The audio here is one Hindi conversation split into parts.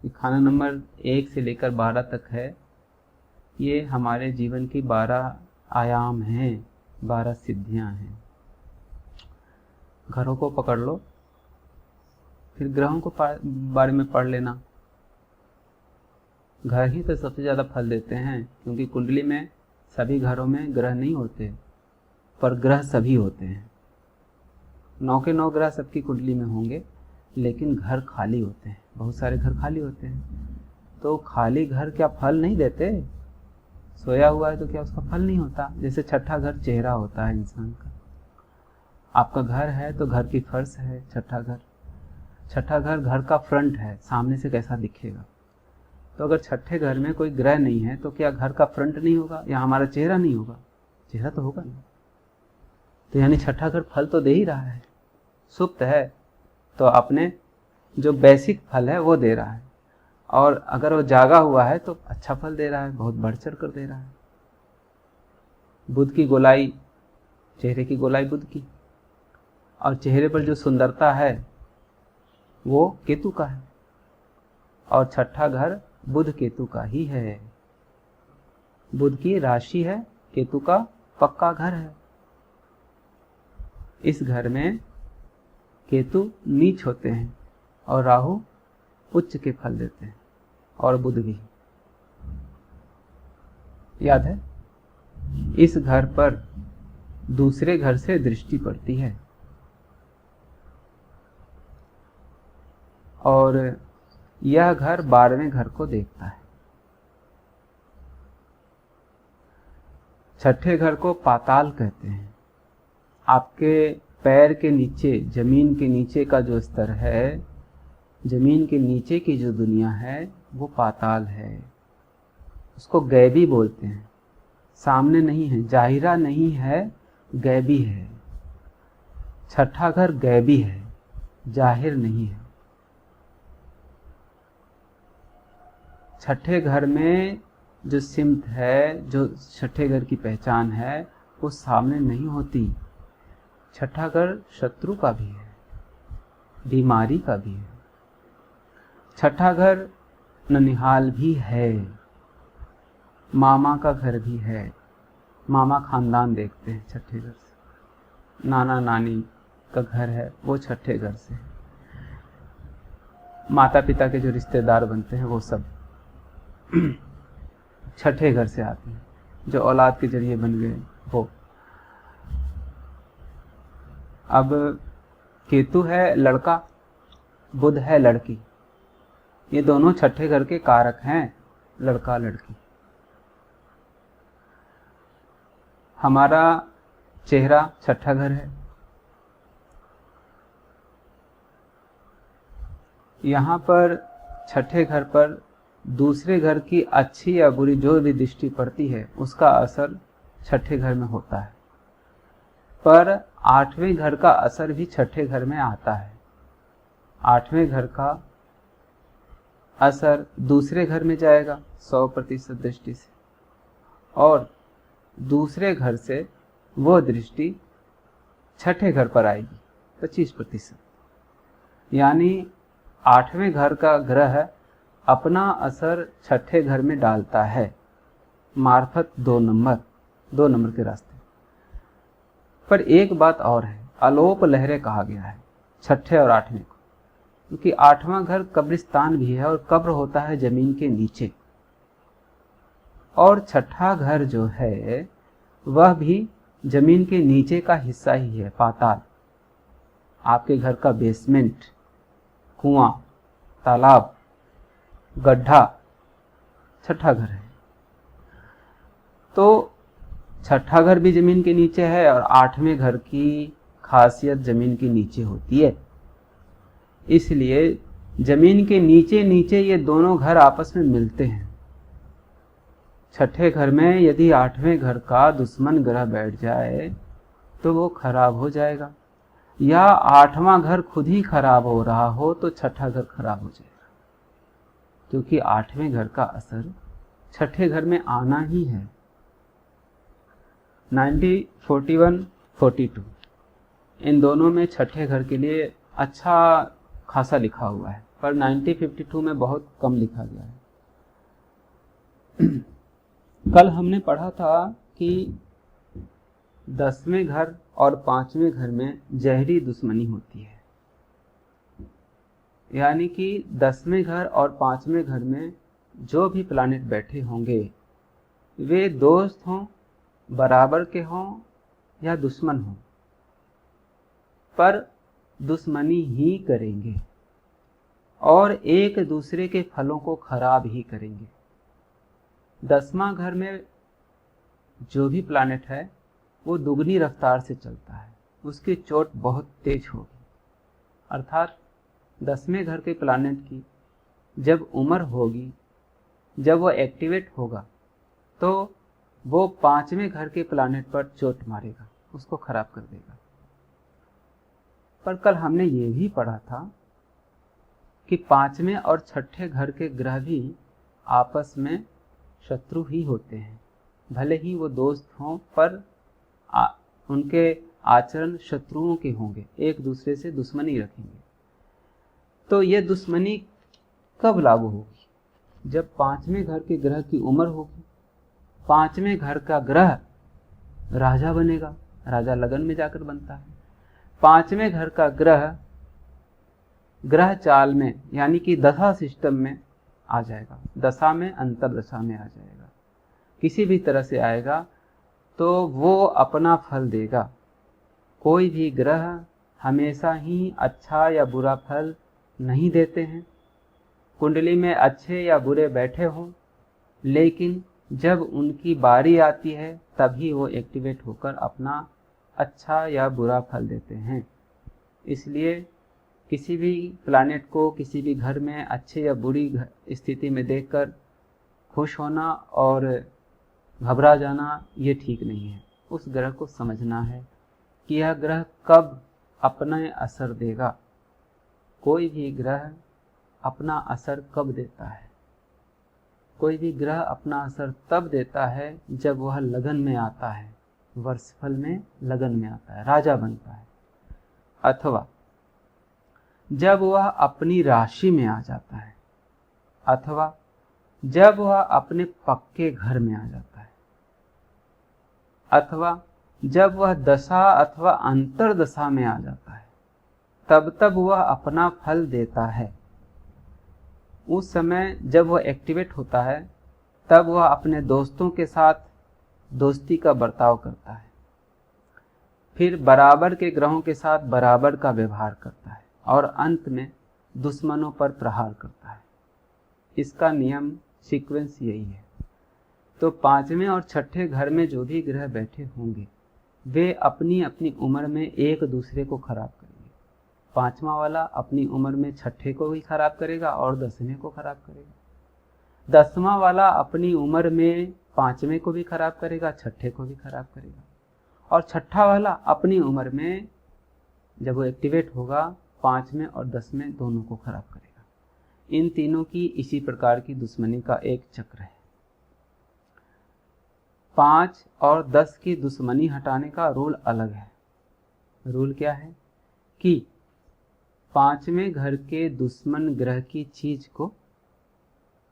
कि खाना नंबर 1 से लेकर 12 तक है, ये हमारे जीवन की 12 आयाम हैं, 12 सिद्धियां हैं। घरों को पकड़ लो, फिर ग्रहों को बारे में पढ़ लेना। घर ही तो सबसे ज़्यादा फल देते हैं, क्योंकि कुंडली में सभी घरों में ग्रह नहीं होते, पर ग्रह सभी होते हैं। 9 के 9 ग्रह सबकी कुंडली में होंगे, लेकिन घर खाली होते हैं, बहुत सारे घर खाली होते हैं। तो खाली घर क्या फल नहीं देते? सोया हुआ है तो क्या उसका फल नहीं होता? जैसे छठा घर चेहरा होता है इंसान का। आपका घर है तो घर की फर्श है छठा घर। छठा घर घर का फ्रंट है, सामने से कैसा दिखेगा। तो अगर छठे घर में कोई ग्रह नहीं है तो क्या घर का फ्रंट नहीं होगा, या हमारा चेहरा नहीं होगा? चेहरा तो होगा ना। तो यानी छठा घर फल तो दे ही रहा है। सुप्त है तो अपने जो बेसिक फल है वो दे रहा है, और अगर वो जागा हुआ है तो अच्छा फल दे रहा है, बहुत बढ़ चढ़ कर दे रहा है। बुध की गोलाई, चेहरे की गोलाई बुध की, और चेहरे पर जो सुंदरता है वो केतु का है, और छठा घर बुध केतु का ही है। बुध की राशि है, केतु का पक्का घर है। इस घर में केतु नीच होते हैं और राहु उच्च के फल देते हैं, और बुध भी। याद है, इस घर पर दूसरे घर से दृष्टि पड़ती है, और यह घर 12वें घर को देखता है। छठे घर को पाताल कहते हैं। आपके पैर के नीचे, जमीन के नीचे का जो स्तर है, जमीन के नीचे की जो दुनिया है वो पाताल है। उसको गैबी बोलते हैं। सामने नहीं है, जाहिरा नहीं है, गैबी है। छठा घर गैबी है, जाहिर नहीं है। छठे घर में जो सिमत है, जो छठे घर की पहचान है, वो सामने नहीं होती। छठा घर शत्रु का भी है, बीमारी का भी है। छठा घर ननिहाल भी है, मामा का घर भी है। मामा खानदान देखते हैं छठे घर से। नाना नानी का घर है वो छठे घर से। माता पिता के जो रिश्तेदार बनते हैं वो सब छठे घर से आते हैं, जो औलाद के जरिए बन गए वो। अब केतु है लड़का, बुध है लड़की। ये दोनों छठे घर के कारक हैं, लड़का लड़की। हमारा चेहरा छठा घर है। यहाँ पर छठे घर पर दूसरे घर की अच्छी या बुरी जो भी दृष्टि पड़ती है उसका असर छठे घर में होता है, पर 8वें घर का असर भी छठे घर में आता है। 8वें घर का असर दूसरे घर में जाएगा 100% दृष्टि से, और दूसरे घर से वो दृष्टि छठे घर पर आएगी 25%। यानी 8वें घर का ग्रह अपना असर छठे घर में डालता है, मार्फत 2 नंबर के रास्ते। पर एक बात और है, अलोप लहरें कहा गया है छठे और 8वें को, क्योंकि 8वां घर कब्रिस्तान भी है, और कब्र होता है जमीन के नीचे। और छठा घर जो है वह भी जमीन के नीचे का हिस्सा ही है, पाताल। आपके घर का बेसमेंट, कुआं, तालाब, गड्ढा छठा घर है। तो छठा घर भी जमीन के नीचे है, और 8वें घर की खासियत जमीन के नीचे होती है। इसलिए जमीन के नीचे नीचे ये दोनों घर आपस में मिलते हैं। छठे घर में यदि 8वें घर का दुश्मन ग्रह बैठ जाए तो वो खराब हो जाएगा, या 8वां घर खुद ही खराब हो रहा हो तो छठा घर खराब हो जाएगा, क्योंकि 8वें घर का असर छठे घर में आना ही है। 90, 41, 42 इन दोनों में छठे घर के लिए अच्छा खासा लिखा हुआ है, पर 1952 में बहुत कम लिखा गया है। कल हमने पढ़ा था कि 10वें घर और 5वें घर में जहरी दुश्मनी होती है, यानी कि 10वें घर और 5वें घर में जो भी प्लैनेट बैठे होंगे वे दोस्त हों, बराबर के हों या दुश्मन हों, पर दुश्मनी ही करेंगे और एक दूसरे के फलों को खराब ही करेंगे। 10वां घर में जो भी प्लैनेट है वो दुगनी रफ्तार से चलता है, उसकी चोट बहुत तेज होगी। अर्थात 10वें घर के प्लैनेट की जब उम्र होगी, जब वो एक्टिवेट होगा, तो वो 5वें घर के प्लैनेट पर चोट मारेगा, उसको खराब कर देगा। पर कल हमने ये भी पढ़ा था कि 5वें और 6ठे घर के ग्रह भी आपस में शत्रु ही होते हैं, भले ही वो दोस्त हों पर उनके आचरण शत्रुओं के होंगे, एक दूसरे से दुश्मनी रखेंगे। तो ये दुश्मनी कब लागू होगी? जब 5वें घर के ग्रह की उम्र होगी। 5वें घर का ग्रह राजा बनेगा, राजा लगन में जाकर बनता है। 5वें घर का ग्रह चाल में यानी कि दशा सिस्टम में आ जाएगा, दशा में अंतर दशा में आ जाएगा, किसी भी तरह से आएगा तो वो अपना फल देगा। कोई भी ग्रह हमेशा ही अच्छा या बुरा फल नहीं देते हैं। कुंडली में अच्छे या बुरे बैठे हों, लेकिन जब उनकी बारी आती है तभी वो एक्टिवेट होकर अपना अच्छा या बुरा फल देते हैं। इसलिए किसी भी प्लैनेट को किसी भी घर में अच्छे या बुरी स्थिति में देखकर खुश होना और घबरा जाना ये ठीक नहीं है। उस ग्रह को समझना है कि यह ग्रह कब अपना असर देगा। कोई भी ग्रह अपना असर कब देता है? कोई भी ग्रह अपना असर तब देता है जब वह लगन में आता है, वर्षफल में लगन में आता है, राजा बनता है, अथवा जब वह अपनी राशि में आ जाता है, अथवा जब वह अपने पक्के घर में आ जाता है, अथवा जब वह दशा अथवा अंतर दशा में आ जाता है, तब वह अपना फल देता है। उस समय जब वह एक्टिवेट होता है तब वह अपने दोस्तों के साथ दोस्ती का बर्ताव करता है, फिर बराबर के ग्रहों के साथ बराबर का व्यवहार करता है और अंत में दुश्मनों पर प्रहार करता है। इसका नियम सीक्वेंस यही है। तो 5वें और 6ठे घर में जो भी ग्रह बैठे होंगे वे अपनी अपनी उम्र में एक दूसरे को खराब करेंगे। 5वां वाला अपनी उम्र में 6ठे को भी खराब करेगा और 10वें को खराब करेगा। 10वां वाला अपनी उम्र में 5वें को भी खराब करेगा, 6ठे को भी खराब करेगा, और 6ठा वाला अपनी उम्र में जब वो एक्टिवेट होगा 5वें और 10वें दोनों को खराब करेगा। इन तीनों की इसी प्रकार की दुश्मनी का एक चक्र है। 5 और 10 की दुश्मनी हटाने का रूल अलग है। रूल क्या है कि 5वें घर के दुश्मन ग्रह की चीज को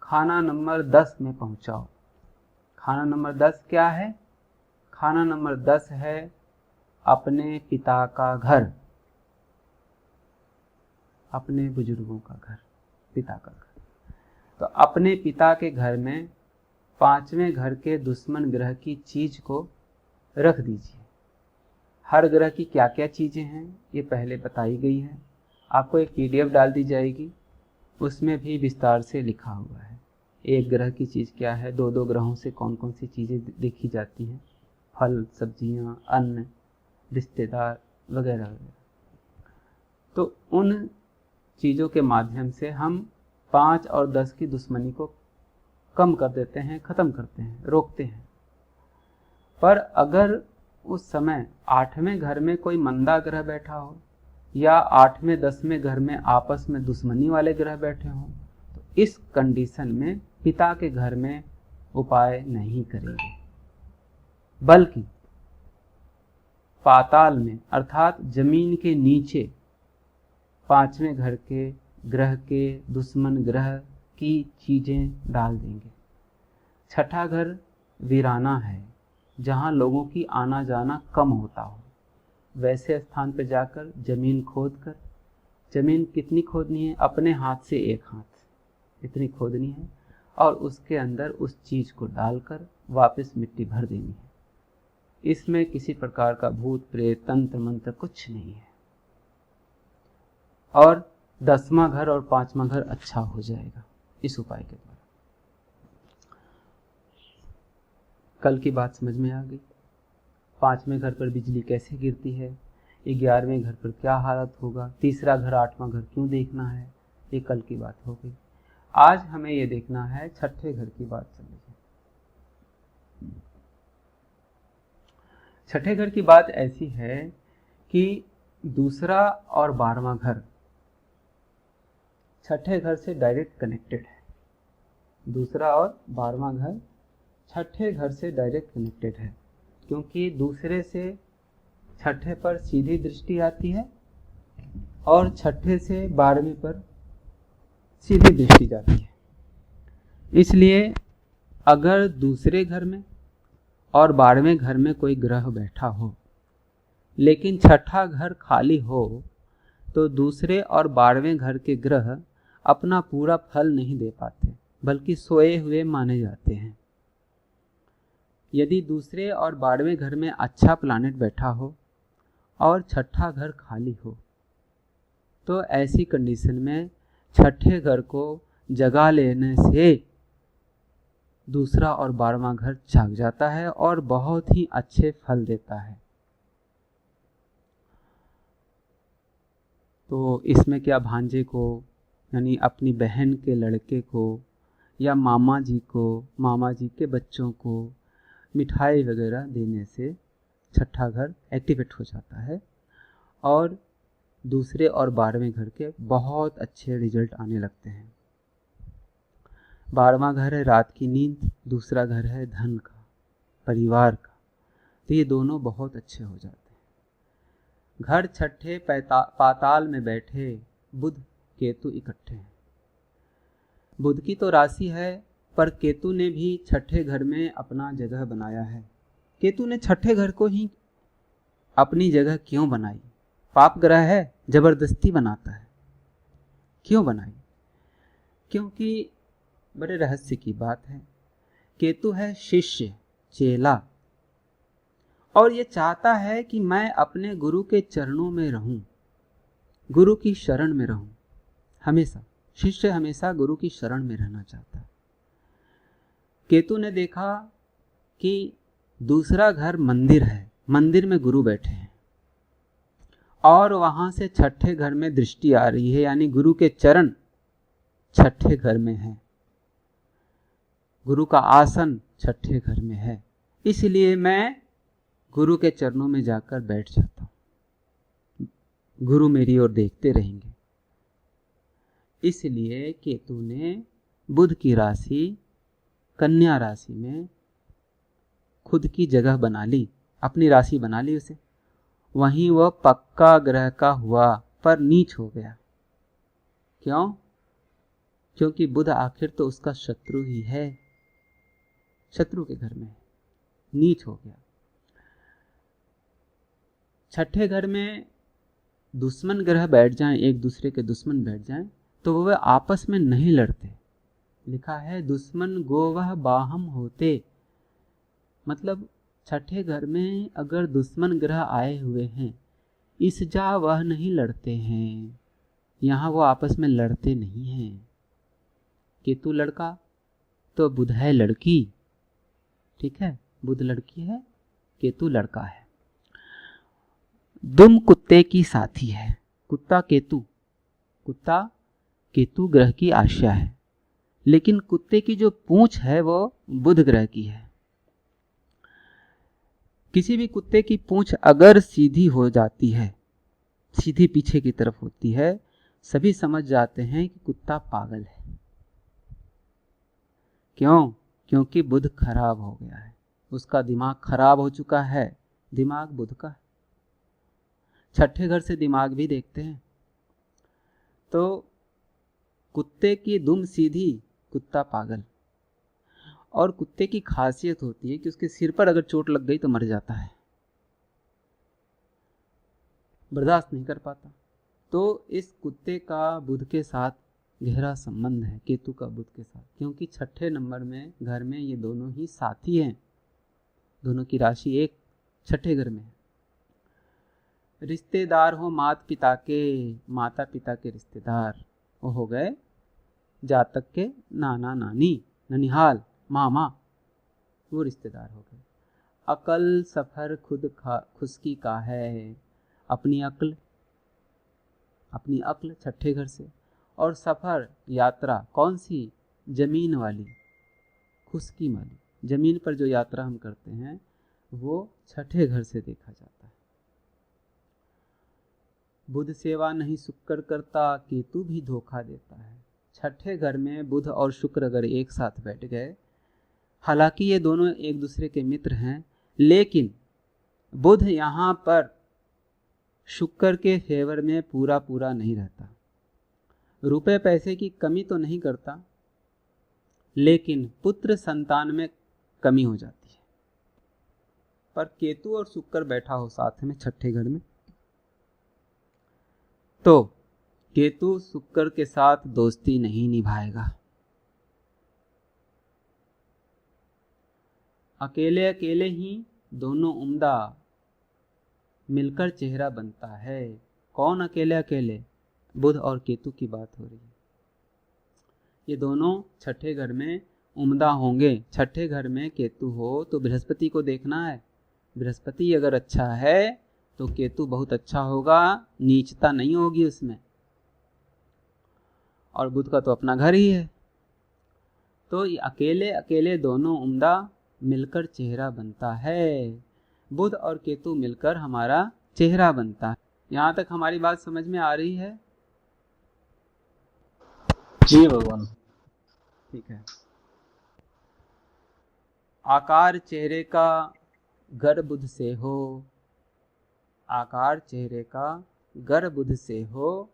खाना नंबर 10 में पहुंचाओ। खाना नंबर 10 क्या है? खाना नंबर 10 है अपने पिता का घर, अपने बुजुर्गों का घर, पिता का घर। तो अपने पिता के घर में 5वें घर के दुश्मन ग्रह की चीज को रख दीजिए। हर ग्रह की क्या क्या चीजें हैं ये पहले बताई गई है। आपको एक PDF डाल दी जाएगी, उसमें भी विस्तार से लिखा हुआ है एक ग्रह की चीज क्या है, दो ग्रहों से कौन कौन सी चीजें देखी जाती हैं, फल, सब्जियां, अन्न, रिश्तेदार वगैरह वगैरह। तो उन चीज़ों के माध्यम से हम 5 और 10 की दुश्मनी को कम कर देते हैं, ख़त्म करते हैं, रोकते हैं। पर अगर उस समय 8वें घर में कोई मंदा ग्रह बैठा हो या 8वें 10वें घर में आपस में दुश्मनी वाले ग्रह बैठे हों, तो इस कंडीशन में पिता के घर में उपाय नहीं करेंगे, बल्कि पाताल में अर्थात जमीन के नीचे 5वें घर के ग्रह के दुश्मन ग्रह की चीज़ें डाल देंगे। छठा घर वीराना है, जहाँ लोगों की आना जाना कम होता हो, वैसे स्थान पर जाकर जमीन खोद कर, जमीन कितनी खोदनी है, अपने हाथ से एक हाथ इतनी खोदनी है, और उसके अंदर उस चीज़ को डालकर वापस मिट्टी भर देनी है। इसमें किसी प्रकार का भूत प्रेत तंत्र मंत्र कुछ नहीं है, और 10वां घर और 5वां घर अच्छा हो जाएगा इस उपाय के द्वारा। कल की बात समझ में आ गई। 5वें घर पर बिजली कैसे गिरती है, 11वें घर पर क्या हालत होगा, तीसरा घर 8वां घर क्यों देखना है, ये कल की बात हो गई। आज हमें ये देखना है छठे घर की बात चल रही है। छठे घर की बात ऐसी है कि दूसरा और 12वां घर छठे घर से डायरेक्ट कनेक्टेड है। दूसरा और 12वां घर छठे घर से डायरेक्ट कनेक्टेड है, क्योंकि दूसरे से छठे पर सीधी दृष्टि आती है और छठे से 12वें पर सीधी दृष्टि जाती है। इसलिए अगर दूसरे घर में और 12वें घर में कोई ग्रह बैठा हो लेकिन छठा घर खाली हो, तो दूसरे और 12वें घर के ग्रह अपना पूरा फल नहीं दे पाते, बल्कि सोए हुए माने जाते हैं। यदि दूसरे और 12वें घर में अच्छा प्लैनेट बैठा हो और छठा घर खाली हो, तो ऐसी कंडीशन में छठे घर को जगा लेने से दूसरा और 12वां घर जाग जाता है और बहुत ही अच्छे फल देता है। तो इसमें क्या भांजे को, यानी अपनी बहन के लड़के को या मामा जी को, मामा जी के बच्चों को मिठाई वगैरह देने से छठा घर एक्टिवेट हो जाता है और दूसरे और 12वें घर के बहुत अच्छे रिजल्ट आने लगते हैं। 12वां घर है रात की नींद, दूसरा घर है धन का, परिवार का, तो ये दोनों बहुत अच्छे हो जाते हैं। घर छठे पाताल में बैठे बुध केतु इकट्ठे हैं। बुध की तो राशि है, पर केतु ने भी छठे घर में अपना जगह बनाया है। केतु ने छठे घर को ही अपनी जगह क्यों बनाई? पाप ग्रह है, जबरदस्ती बनाता है। क्यों बनाई? क्योंकि बड़े रहस्य की बात है। केतु है शिष्य, चेला, और ये चाहता है कि मैं अपने गुरु के चरणों में रहूं, गुरु की शरण में रहूं। हमेशा शिष्य हमेशा गुरु की शरण में रहना चाहता है। केतु ने देखा कि दूसरा घर मंदिर है, मंदिर में गुरु बैठे हैं और वहां से छठे घर में दृष्टि आ रही है, यानी गुरु के चरण छठे घर में है, गुरु का आसन छठे घर में है, इसलिए मैं गुरु के चरणों में जाकर बैठ जाता हूं, गुरु मेरी ओर देखते रहेंगे। इसलिए केतु ने बुध की राशि कन्या राशि में खुद की जगह बना ली, अपनी राशि बना ली उसे। वहीं वह पक्का ग्रह का हुआ, पर नीच हो गया। क्यों? क्योंकि बुध आखिर तो उसका शत्रु ही है, शत्रु के घर में नीच हो गया। छठे घर में दुश्मन ग्रह बैठ जाएं, एक दूसरे के दुश्मन बैठ जाएं, तो वह आपस में नहीं लड़ते। लिखा है दुश्मन गोवह बाहम होते, मतलब छठे घर में अगर दुश्मन ग्रह आए हुए हैं, इस जा वह नहीं लड़ते हैं, यहाँ वो आपस में लड़ते नहीं हैं। केतु लड़का तो बुध है लड़की, ठीक है, बुध लड़की है, केतु लड़का है। दुम कुत्ते की साथी है, कुत्ता केतु ग्रह की आश्या है, लेकिन कुत्ते की जो पूंछ है वो बुध ग्रह की है। किसी भी कुत्ते की पूंछ अगर सीधी हो जाती है, सीधी पीछे की तरफ होती है, सभी समझ जाते हैं कि कुत्ता पागल है। क्यों? क्योंकि बुध खराब हो गया है, उसका दिमाग खराब हो चुका है। दिमाग बुध का है। छठे घर से दिमाग भी देखते हैं, तो कुत्ते की दुम सीधी, कुत्ता पागल। और कुत्ते की खासियत होती है कि उसके सिर पर अगर चोट लग गई तो मर जाता है, बर्दाश्त नहीं कर पाता। तो इस कुत्ते का बुध के साथ गहरा संबंध है, केतु का बुध के साथ, क्योंकि छठे नंबर में घर में ये दोनों ही साथी हैं, दोनों की राशि एक छठे घर में है। रिश्तेदार हो माता पिता के रिश्तेदार, वो हो गए जातक के नाना नानी, ननिहाल, मामा, वो रिश्तेदार हो गए। अकल सफर खुशकी का है, अपनी अक्ल छठे घर से। और सफर यात्रा कौन सी, जमीन वाली, खुशकी वाली, जमीन पर जो यात्रा हम करते हैं वो छठे घर से देखा जाता है। बुध सेवा नहीं शुक्र करता, केतु भी धोखा देता है। छठे घर में बुध और शुक्र अगर एक साथ बैठ गए, हालांकि ये दोनों एक दूसरे के मित्र हैं, लेकिन बुध यहाँ पर शुक्र के फेवर में पूरा नहीं रहता। रुपए पैसे की कमी तो नहीं करता, लेकिन पुत्र संतान में कमी हो जाती है। पर केतु और शुक्र बैठा हो साथ में छठे घर में, तो केतु शुक्र के साथ दोस्ती नहीं निभाएगा। अकेले अकेले ही दोनों उम्दा, मिलकर चेहरा बनता है। कौन अकेले अकेले, बुध और केतु की बात हो रही है। ये दोनों छठे घर में उम्दा होंगे। छठे घर में केतु हो तो बृहस्पति को देखना है, बृहस्पति अगर अच्छा है तो केतु बहुत अच्छा होगा, नीचता नहीं होगी उसमें। और बुध का तो अपना घर ही है। तो ये अकेले अकेले दोनों उम्दा, मिलकर चेहरा बनता है। बुध और केतु मिलकर हमारा चेहरा बनता है। यहाँ तक हमारी बात समझ में आ रही है? जी भगवान। ठीक है। आकार चेहरे का गर बुध से हो, आकार चेहरे का गर बुध से हो,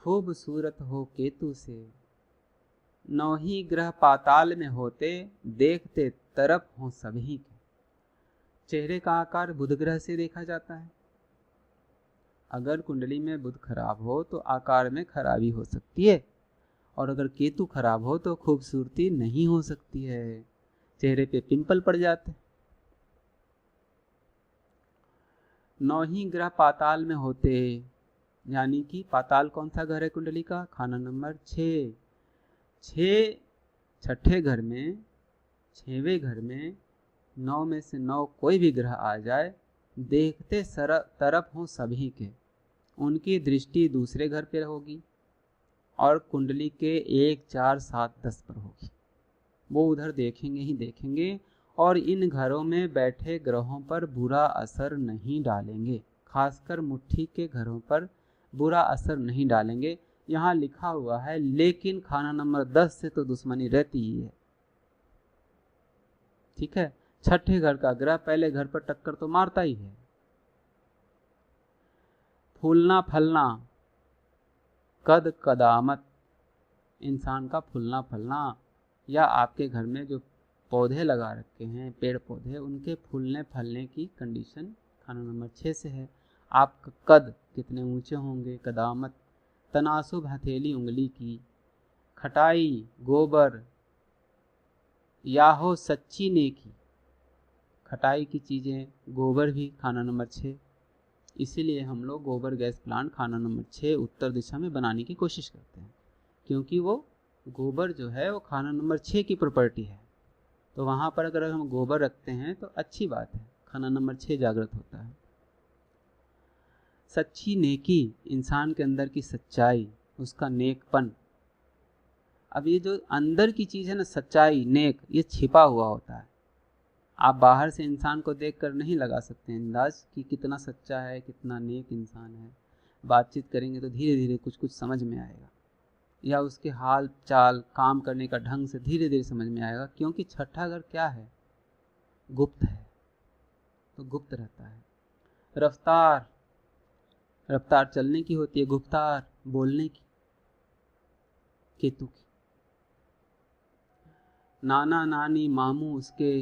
खूबसूरत हो केतु से। नौ ही ग्रह पाताल में होते, देखते तरफ हो सभी के। चेहरे का आकार बुध ग्रह से देखा जाता है। अगर कुंडली में बुध खराब हो तो आकार में खराबी हो सकती है, और अगर केतु खराब हो तो खूबसूरती नहीं हो सकती है, चेहरे पे पिंपल पड़ जाते। नौ ही ग्रह पाताल में होते, यानी कि पाताल कौन सा घर है कुंडली का, खाना नंबर 6। छठे घर में, छवें घर में 9 में से 9 कोई भी ग्रह आ जाए, देखते तरफ हो सभी के, उनकी दृष्टि दूसरे घर पे होगी और कुंडली के 1, 4, 7, 10 पर होगी। वो उधर देखेंगे ही देखेंगे, और इन घरों में बैठे ग्रहों पर बुरा असर नहीं डालेंगे, खासकर मुट्ठी के घरों पर बुरा असर नहीं डालेंगे। यहाँ लिखा हुआ है, लेकिन खाना नंबर 10 से तो दुश्मनी रहती ही है। ठीक है, छठे घर का ग्रह पहले घर पर टक्कर तो मारता ही है। फूलना फलना, कद कदामत, इंसान का फूलना फलना, या आपके घर में जो पौधे लगा रखे हैं, पेड़ पौधे, उनके फूलने फलने की कंडीशन खाना नंबर 6 से है। आपका कद कितने ऊंचे होंगे, कदामत, तनासुब हथेली उंगली की, खटाई गोबर या हो सच्ची नेकी, खटाई की चीज़ें, गोबर भी खाना नंबर 6। इसीलिए हम लोग गोबर गैस प्लांट खाना नंबर 6 उत्तर दिशा में बनाने की कोशिश करते हैं, क्योंकि वो गोबर जो है वो खाना नंबर 6 की प्रॉपर्टी है। तो वहाँ पर अगर हम गोबर रखते हैं तो अच्छी बात है, खाना नंबर 6 जागृत होता है। सच्ची नेकी, इंसान के अंदर की सच्चाई, उसका नेकपन। अब ये जो अंदर की चीज़ है ना, सच्चाई, नेक, ये छिपा हुआ होता है। आप बाहर से इंसान को देखकर नहीं लगा सकते अंदाज कि कितना सच्चा है, कितना नेक इंसान है। बातचीत करेंगे तो धीरे धीरे कुछ कुछ समझ में आएगा, या उसके हाल चाल, काम करने का ढंग से धीरे धीरे समझ में आएगा, क्योंकि छठा घर क्या है, गुप्त है, तो गुप्त रहता है। रफ्तार, रफ्तार चलने की होती है, गुफ्तार बोलने की। केतु की। नाना नानी मामू उसके,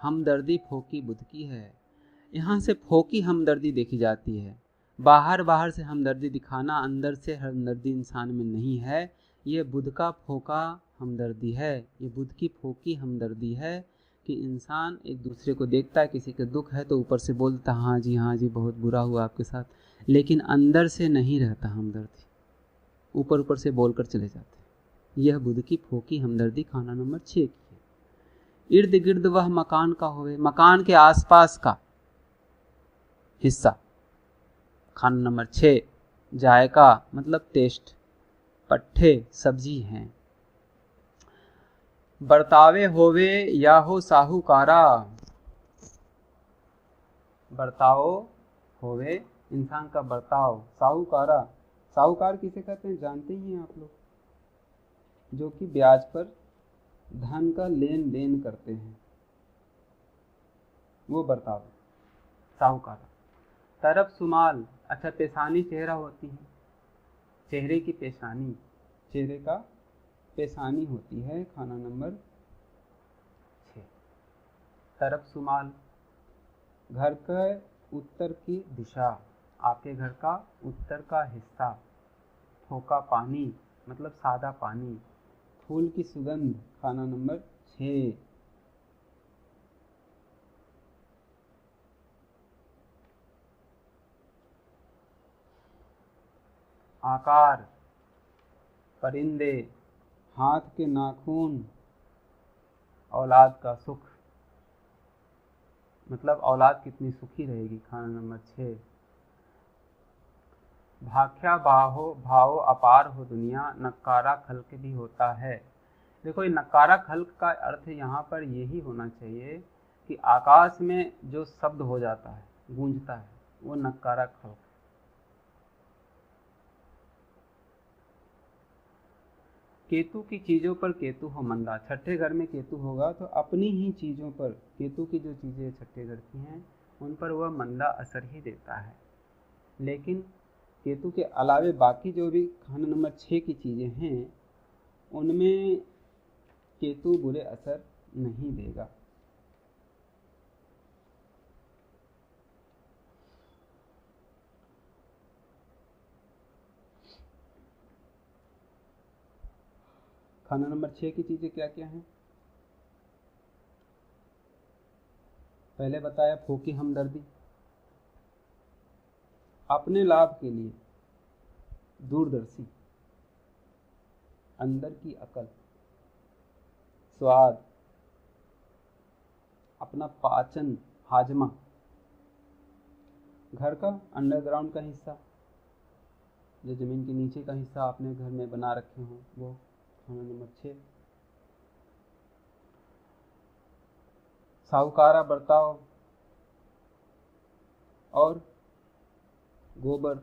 हमदर्दी फोकी बुध की है। यहाँ से फोकी हमदर्दी देखी जाती है। बाहर से हमदर्दी दिखाना, अंदर से हमदर्दी इंसान में नहीं है। ये बुध का फोका हमदर्दी है, ये बुध की फोकी हमदर्दी है कि इंसान एक दूसरे को देखता है, किसी के दुख है तो ऊपर से बोलता हाँ जी बहुत बुरा हुआ आपके साथ, लेकिन अंदर से नहीं रहता हमदर्दी, ऊपर से बोलकर चले जाते हैं। यह बुध की फोकी हमदर्दी खाना नंबर 6 की है। इर्द गिर्द वह मकान का होवे, मकान के आसपास का हिस्सा। खाना नंबर 6 जायका मतलब टेस्ट, पट्ठे सब्जी हैं। बर्तावे होवे या हो साहूकारा, बर्ताव होवे इंसान का बर्ताव, साहूकारा, साहूकार किसे कहते हैं जानते ही हैं आप लोग, जो कि ब्याज पर धन का लेन देन करते हैं, वो बर्ताव साहूकारा। तरफ सुमाल, अच्छा पेशानी चेहरा होती है, चेहरे की पेशानी, चेहरे का पेशानी होती है। खाना नंबर 6 तरफ सुमाल, घर के उत्तर की दिशा, आपके घर का उत्तर का हिस्सा। फोका पानी मतलब सादा पानी। फूल की सुगंध खाना नंबर 6। आकार, परिंदे, हाथ के नाखून, औलाद का सुख, मतलब औलाद कितनी सुखी रहेगी। खाना नंबर 6 भाख्या भाव अपार हो दुनिया, नक्कारा खल्क भी होता है। देखो ये नक्कारा खल्क का अर्थ यहाँ पर यही होना चाहिए कि आकाश में जो शब्द हो जाता है, गूंजता है, वो नक्कारा खल्क। केतु की चीज़ों पर केतु हो मंदा, छठे घर में केतु होगा तो अपनी ही चीज़ों पर, केतु की जो चीज़ें छठे घर की हैं उन पर वह मंदा असर ही देता है। लेकिन केतु के अलावे बाकी जो भी खाना नंबर 6 की चीज़ें हैं उनमें केतु बुरे असर नहीं देगा। खाना नंबर 6 की चीज़ें क्या क्या हैं? पहले बताया फोकी हमदर्दी, अपने लाभ के लिए दूरदर्शी, अंदर की अकल, स्वाद, अपना पाचन हाजमा, घर का अंडरग्राउंड का हिस्सा, जो जमीन के नीचे का हिस्सा आपने घर में बना रखे हो वो खाना नंबर 6। साहूकारा बर्ताव और गोबर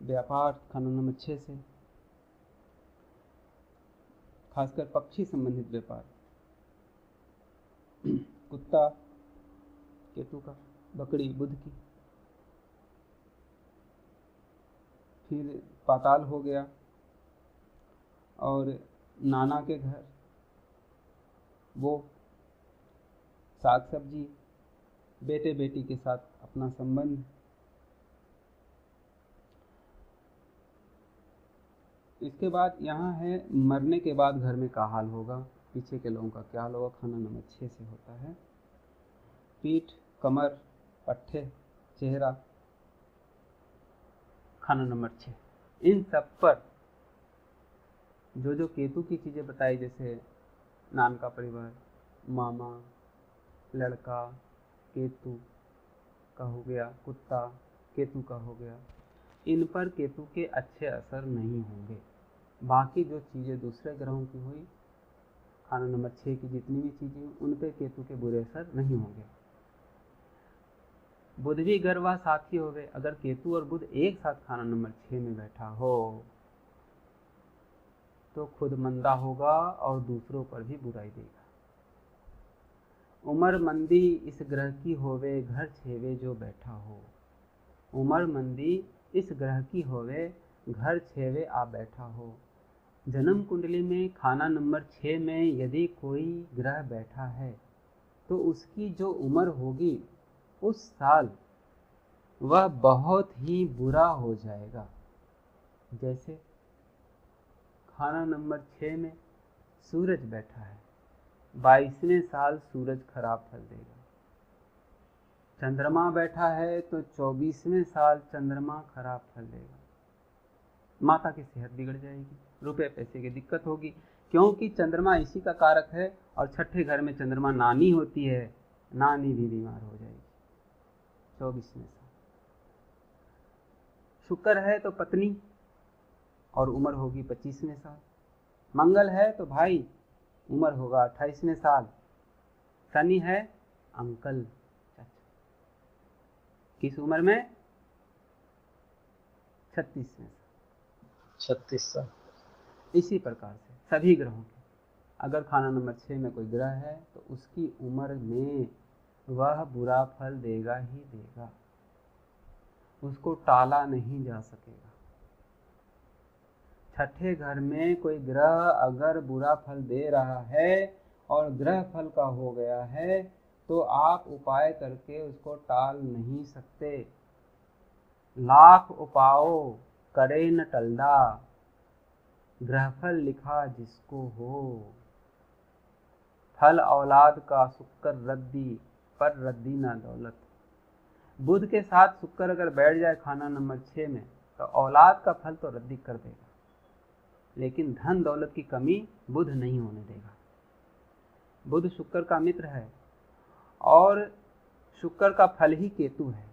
व्यापार खाना नंबर 6 से, खासकर पक्षी संबंधित व्यापार। कुत्ता केतु का, बकरी बुध की। फिर पाताल हो गया और नाना के घर वो साग सब्जी, बेटे बेटी के साथ अपना संबंध। इसके बाद यहाँ है मरने के बाद घर में क्या हाल होगा, पीछे के लोगों का क्या हाल होगा। खाना नंबर 6 से होता है। पीठ, कमर, पट्ठे, चेहरा खाना नंबर 6। इन सब पर जो जो केतु की चीज़ें बताई, जैसे नान का परिवार, मामा, लड़का, केतु का हो गया, कुत्ता केतु का हो गया, इन पर केतु के अच्छे असर नहीं होंगे। बाकी जो चीज़ें दूसरे ग्रहों की हुई, खाना नंबर 6 की जितनी भी चीज़ें हुई उन पर केतु के बुरे असर नहीं होंगे। बुध भी गर्वा साथी हो गए, अगर केतु और बुध एक साथ खाना नंबर 6 में बैठा हो तो खुद मंदा होगा और दूसरों पर भी बुराई देगा। उमर मंदी इस ग्रह की होवे, घर छेवे जो बैठा हो। उमर मंदी इस ग्रह की होवे, घर 6वें आ बैठा हो। जन्म कुंडली में खाना नंबर 6 में यदि कोई ग्रह बैठा है तो उसकी जो उम्र होगी उस साल वह बहुत ही बुरा हो जाएगा। जैसे खाना नंबर 6 में सूरज बैठा है, 22वें साल सूरज खराब फल देगा। चंद्रमा बैठा है तो 24वें साल चंद्रमा खराब फल देगा। माता की सेहत बिगड़ जाएगी, रुपए पैसे की दिक्कत होगी, क्योंकि चंद्रमा इसी का कारक है। और छठे घर में चंद्रमा नानी होती है, नानी भी बीमार हो जाएगी 24वें साल। शुक्र है तो पत्नी और उम्र होगी 25वें साल। मंगल है तो भाई, उम्र होगा 28वें साल। शनि है अंकल, किस उम्र में? 36वें साल। 36 साल। इसी प्रकार से सभी ग्रहों के, अगर खाना नंबर 6 में कोई ग्रह है तो उसकी उम्र में वह बुरा फल देगा ही देगा, उसको टाला नहीं जा सकेगा। छठे घर में कोई ग्रह अगर बुरा फल दे रहा है और ग्रह फल का हो गया है तो आप उपाय करके उसको टाल नहीं सकते। लाख उपाओ करे न टलदा, ग्रहफल लिखा जिसको हो। फल औलाद का शुक्र रद्दी, पर रद्दी ना दौलत। बुध के साथ शुक्र अगर बैठ जाए खाना नंबर 6 में तो औलाद का फल तो रद्दी कर देगा, लेकिन धन दौलत की कमी बुध नहीं होने देगा। बुध शुक्र का मित्र है और शुक्र का फल ही केतु है।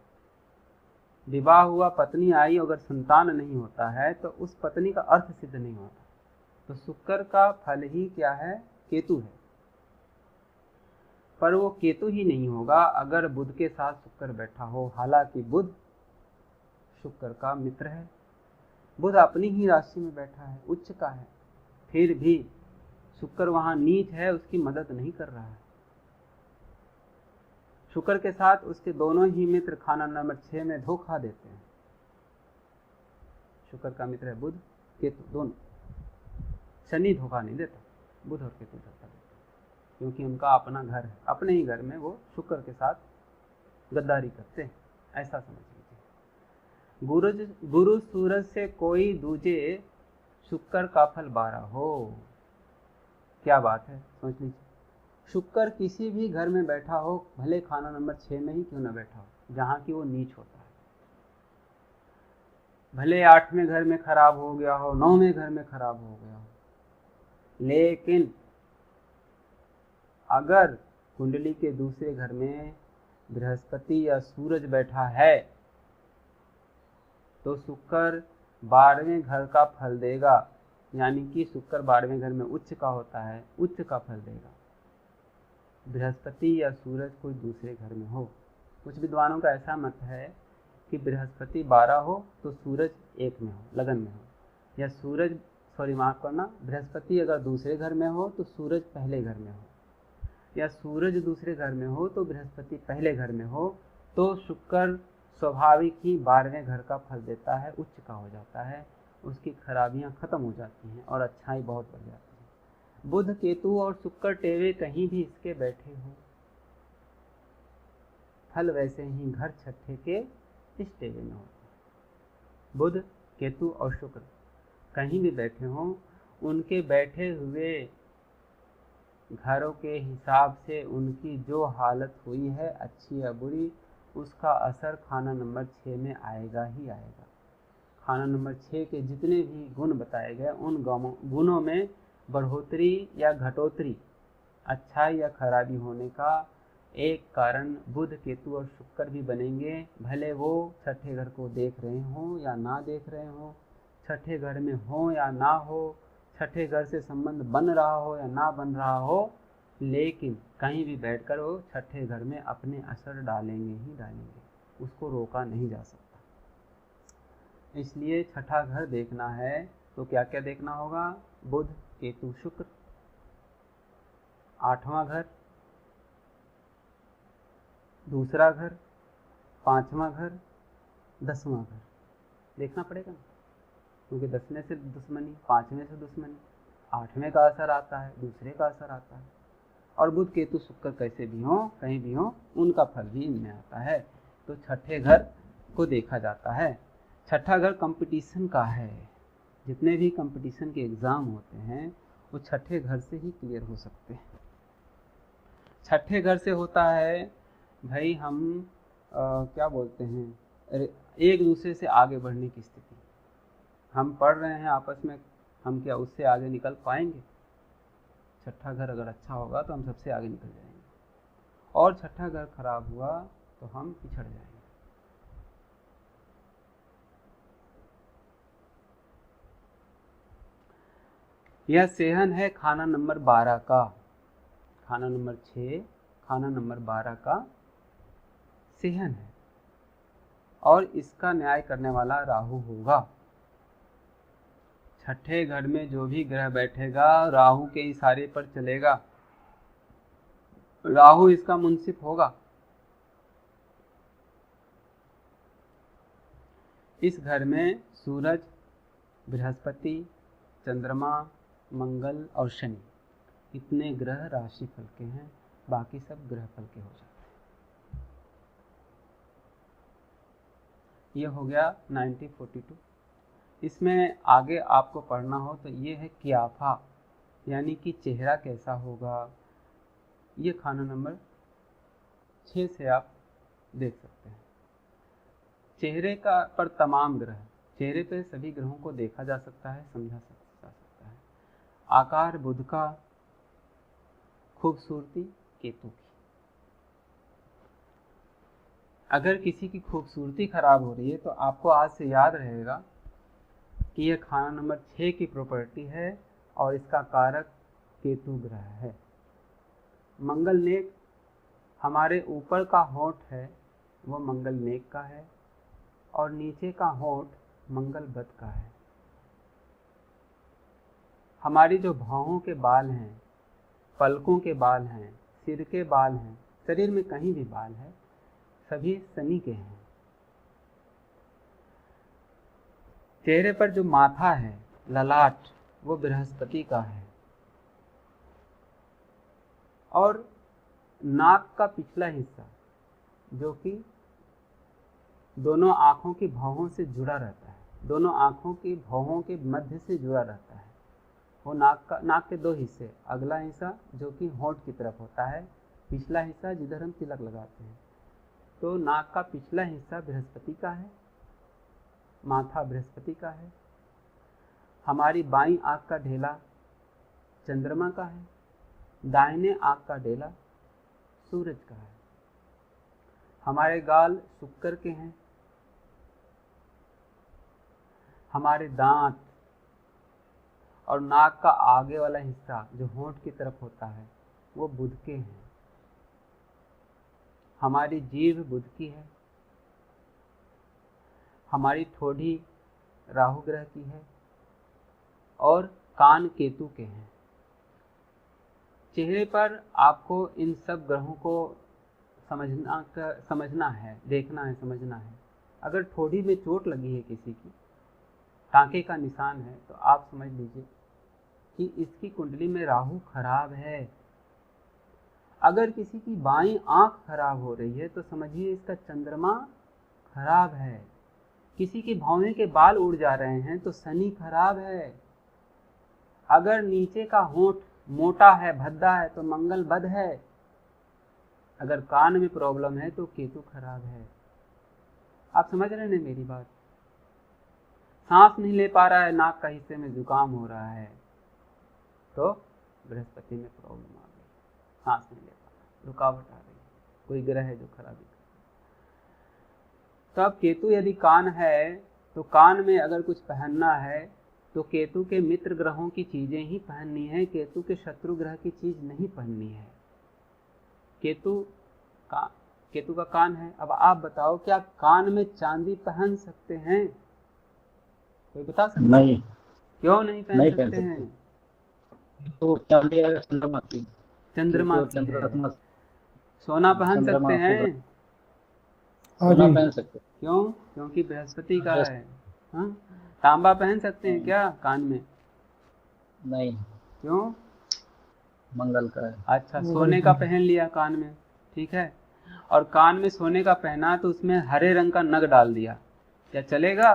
विवाह हुआ, पत्नी आई, अगर संतान नहीं होता है तो उस पत्नी का अर्थ सिद्ध नहीं होता। तो शुक्र का फल ही क्या है? केतु है। पर वो केतु ही नहीं होगा अगर बुध के साथ शुक्र बैठा हो। हालांकि बुध शुक्र का मित्र है, बुध अपनी ही राशि में बैठा है, उच्च का है, फिर भी शुक्र वहां नीच है, उसकी मदद नहीं कर रहा है। शुक्र के साथ उसके दोनों ही मित्र खाना नंबर 6 में धोखा देते हैं। शुक्र का मित्र है बुध, केतु दोनों। शनि धोखा नहीं देता, बुध और केतु धोखा देते, क्योंकि उनका अपना घर है, अपने ही घर में वो शुक्र के साथ गद्दारी करते हैं, ऐसा समझ लीजिए। गुरु सूरज से कोई दूजे, शुक्र का फल 12 हो। क्या बात है, सोच लीजिए। शुक्र किसी भी घर में बैठा हो, भले खाना नंबर 6 में ही क्यों ना बैठा हो, जहां की वो नीच होता है, भले 8वें घर में खराब हो गया हो, 9वें घर में खराब हो गया हो, लेकिन अगर कुंडली के दूसरे घर में बृहस्पति या सूरज बैठा है तो शुक्र 12वें घर का फल देगा। यानी कि शुक्र 12वें घर में उच्च का होता है, उच्च का फल देगा। बृहस्पति या सूरज कोई दूसरे घर में हो, कुछ विद्वानों का ऐसा मत है कि बृहस्पति 12 हो तो सूरज 1 में हो, लगन में हो, या सूरज माफ करना, बृहस्पति अगर दूसरे घर में हो तो सूरज पहले घर में हो, या सूरज दूसरे घर में हो तो बृहस्पति पहले घर में हो, तो शुक्र स्वाभाविक ही 12वें घर का फल देता है, उच्च का हो जाता है, उसकी खराबियां खत्म हो जाती हैं और अच्छाई बहुत बढ़ जाती है। बुध, केतु और शुक्र टेवे कहीं भी इसके बैठे हो, फल वैसे ही घर छठे के इस टेवे में होते हैं। बुध, केतु और शुक्र कहीं भी बैठे हों, उनके बैठे हुए घरों के हिसाब से उनकी जो हालत हुई है, अच्छी या बुरी, उसका असर खाना नंबर 6 में आएगा ही आएगा। खाना नंबर 6 के जितने भी गुण बताए गए, उन गुणों में बढ़ोतरी या घटोतरी, अच्छाई या खराबी होने का एक कारण बुध, केतु और शुक्र भी बनेंगे, भले वो छठे घर को देख रहे हों या ना देख रहे हों, छठे घर में हो या ना हो, छठे घर से संबंध बन रहा हो या ना बन रहा हो, लेकिन कहीं भी बैठकर वो छठे घर में अपने असर डालेंगे ही डालेंगे, उसको रोका नहीं जा सकता। इसलिए छठा घर देखना है तो क्या क्या देखना होगा? बुध, केतु, शुक्र। 8वां घर, दूसरा घर, 5वां घर, 10वां घर देखना पड़ेगा ना। क्योंकि 10वें से दुश्मनी, 5वें से दुश्मनी, 8वें का असर आता है, दूसरे का असर आता है। और बुध केतु शुक्र कैसे भी हो, कहीं भी हो, उनका फल भी इनमें आता है। तो छठे घर को देखा जाता है। छठा घर कंपटीशन का है। जितने भी कंपटीशन के एग्ज़ाम होते हैं वो छठे घर से ही क्लियर हो सकते हैं। छठे घर से होता है भाई हम क्या बोलते हैं, एक दूसरे से आगे बढ़ने की स्थिति। हम पढ़ रहे हैं आपस में, हम क्या उससे आगे निकल पाएंगे? छठा घर अगर अच्छा होगा तो हम सबसे आगे निकल जाएंगे, और छठा घर खराब हुआ तो हम पिछड़ जाएंगे। यह सेहन है खाना नंबर 12 का, खाना नंबर 6, खाना नंबर 12 का सेहन है, और इसका न्याय करने वाला राहु होगा। छठे घर में जो भी ग्रह बैठेगा राहु के इशारे पर चलेगा, राहु इसका मुंसिफ होगा। इस घर में सूरज, बृहस्पति, चंद्रमा, मंगल और शनि, इतने ग्रह राशि फल के हैं, बाकी सब ग्रह फल के हो जाते हैं। ये हो गया 1942। इसमें आगे आपको पढ़ना हो तो ये है कियाफा, यानी कि चेहरा कैसा होगा। ये खाना नंबर 6 से आप देख सकते हैं। चेहरे का पर तमाम ग्रह, चेहरे पे सभी ग्रहों को देखा जा सकता है, समझा जा सकता है। आकार बुध का, खूबसूरती केतु की। अगर किसी की खूबसूरती खराब हो रही है तो आपको आज से याद रहेगा कि यह खाना नंबर 6 की प्रॉपर्टी है और इसका कारक केतु ग्रह है। मंगल नेक, हमारे ऊपर का होंठ है वो मंगल नेक का है, और नीचे का होंठ मंगल बद का है। हमारी जो भौहों के बाल हैं, पलकों के बाल हैं, सिर के बाल हैं, शरीर में कहीं भी बाल है, सभी शनि के हैं। चेहरे पर जो माथा है, ललाट, वो बृहस्पति का है। और नाक का पिछला हिस्सा जो कि दोनों आँखों की भौहों से जुड़ा रहता है, दोनों आँखों की भौहों के मध्य से जुड़ा रहता है, वो नाक के 2 हिस्से, अगला हिस्सा जो कि होंठ की तरफ होता है, पिछला हिस्सा जिधर हम तिलक लगाते हैं। तो नाक का पिछला हिस्सा बृहस्पति का है, माथा बृहस्पति का है। हमारी बाईं आँख का ढेला चंद्रमा का है, दाहिने आँख का ढेला सूरज का है। हमारे गाल शुक्र के हैं, हमारे दांत और नाक का आगे वाला हिस्सा जो होंठ की तरफ होता है वो बुध के हैं। हमारी जीभ बुध की है, हमारी ठोड़ी राहु ग्रह की है, और कान केतु के हैं। चेहरे पर आपको इन सब ग्रहों को समझना है, देखना है, समझना है। अगर ठोड़ी में चोट लगी है किसी की, टांके का निशान है, तो आप समझ लीजिए कि इसकी कुंडली में राहु खराब है। अगर किसी की बाईं आंख खराब हो रही है तो समझिए इसका चंद्रमा खराब है। किसी की भौहें के बाल उड़ जा रहे हैं तो शनि खराब है। अगर नीचे का होंठ मोटा है, भद्दा है, तो मंगल बद है। अगर कान में प्रॉब्लम है तो केतु खराब है। आप समझ रहे हैं मेरी बात? सांस नहीं ले पा रहा है, नाक का हिस्से में जुकाम हो रहा है, तो बृहस्पति में प्रॉब्लम आ गई, सांस नहीं ले पा रहा, रुकावट आ रही, कोई ग्रह है जो खराबी कर। तो अब केतु यदि कान है तो कान में अगर कुछ पहनना है तो केतु के मित्र ग्रहों की चीजें ही पहननी है, केतु के शत्रु ग्रह की चीज नहीं पहननी है। केतु का कान है। अब आप बताओ, क्या कान में चांदी पहन सकते हैं? कोई बता सकता? नहीं। क्यों नहीं पहन सकते हैं? तो चांदी चंद्रमा की है। सोना पहन सकते हैं? सोना पहन सकते। क्यों? क्योंकि बृहस्पति का है। हाँ, तांबा पहन सकते हैं क्या कान में? नहीं, क्यों? मंगल का है। अच्छा, सोने का पहन लिया कान में, ठीक है, और कान में सोने का पहना तो उसमें हरे रंग का नग डाल दिया, क्या चलेगा?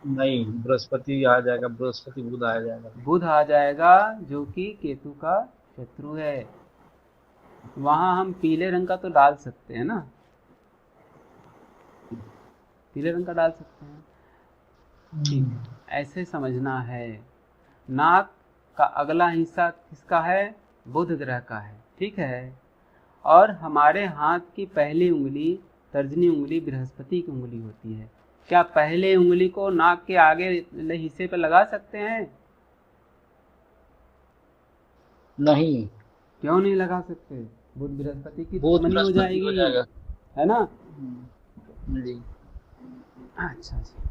नहीं, बृहस्पति आ जाएगा, बृहस्पति बुध आ जाएगा। बुध आ जाएगा जो कि केतु का शत्रु है। वहां हम पीले रंग का तो डाल सकते हैं ना, पीले रंग का डाल सकते हैं, ठीक है, ऐसे समझना है। नाक का अगला हिस्सा किसका है? बुध ग्रह का है, ठीक है, और हमारे हाथ की पहली उंगली, तर्जनी उंगली बृहस्पति की उंगली होती है। क्या पहले उंगली को नाक के आगे हिस्से पर लगा सकते हैं? नहीं, क्यों नहीं लगा सकते? बुध बृहस्पति की बुध दुश्मनी हो बृहस्पति हो जाएगी, जाएगा। है ना? जी। अच्छा जी।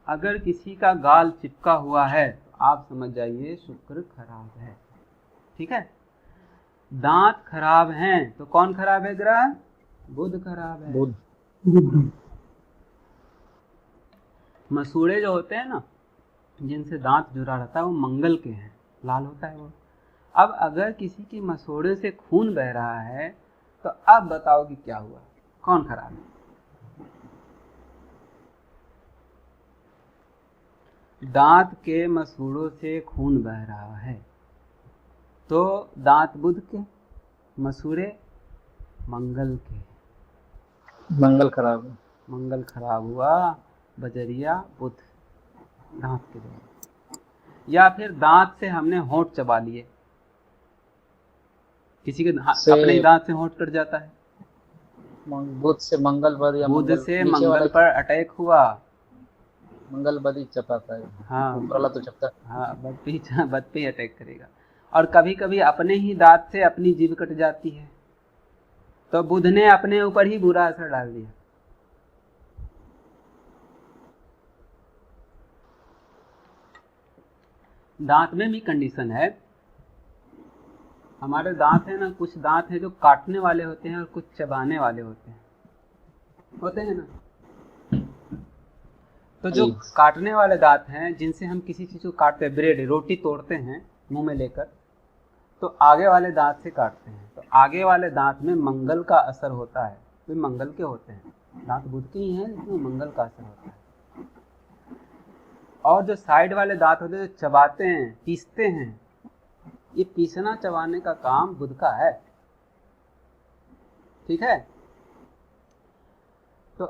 अगर किसी का गाल चिपका हुआ है तो आप समझ जाइए शुक्र खराब है, ठीक है। दांत खराब हैं तो कौन खराब है ग्रह? बुध खराब है। बुध। मसूड़े जो होते हैं ना, जिनसे दांत जुड़ा रहता है, वो मंगल के हैं, लाल होता है वो। अब अगर किसी के मसूड़े से खून बह रहा है तो अब बताओ कि क्या हुआ, कौन खराब है? दांत के मसूड़ों से खून बह रहा है तो दांत बुध के, मसूड़े मंगल के, मंगल खराब है। मंगल खराब हुआ, बजरिया बुध दांत के द्वारा। या फिर दांत से हमने होंठ चबा लिए, किसी के अपने ही दांत से होंठ कट जाता है, बुध से मंगल बद या बुध मंगल से नीचे वाला मंगल पर अटैक हुआ। मंगल बद ही चपाता है। हाँ, ऊपर वाला तो चपता है। हाँ, बद पे ही अटैक करेगा। और कभी कभी अपने ही दांत से अपनी जीभ कट जाती है, तो बुध ने अपने ऊपर ही बुरा असर डाल दिया। दांत में भी कंडीशन है। हमारे दांत है ना, कुछ दांत है जो काटने वाले होते हैं और कुछ चबाने वाले होते हैं ना। तो जो काटने वाले दांत हैं, जिनसे हम किसी चीज को काटते हैं, ब्रेड रोटी तोड़ते हैं मुंह में लेकर, तो आगे वाले दांत से काटते हैं, तो आगे वाले दांत में मंगल का असर होता है, वे मंगल के होते हैं, दांत बुध के ही हैं जिसमें मंगल का असर होता है। और जो साइड वाले दांत होते हैं, जो चबाते हैं, पीसते हैं, ये पीसना चबाने का काम बुध का है, ठीक है। तो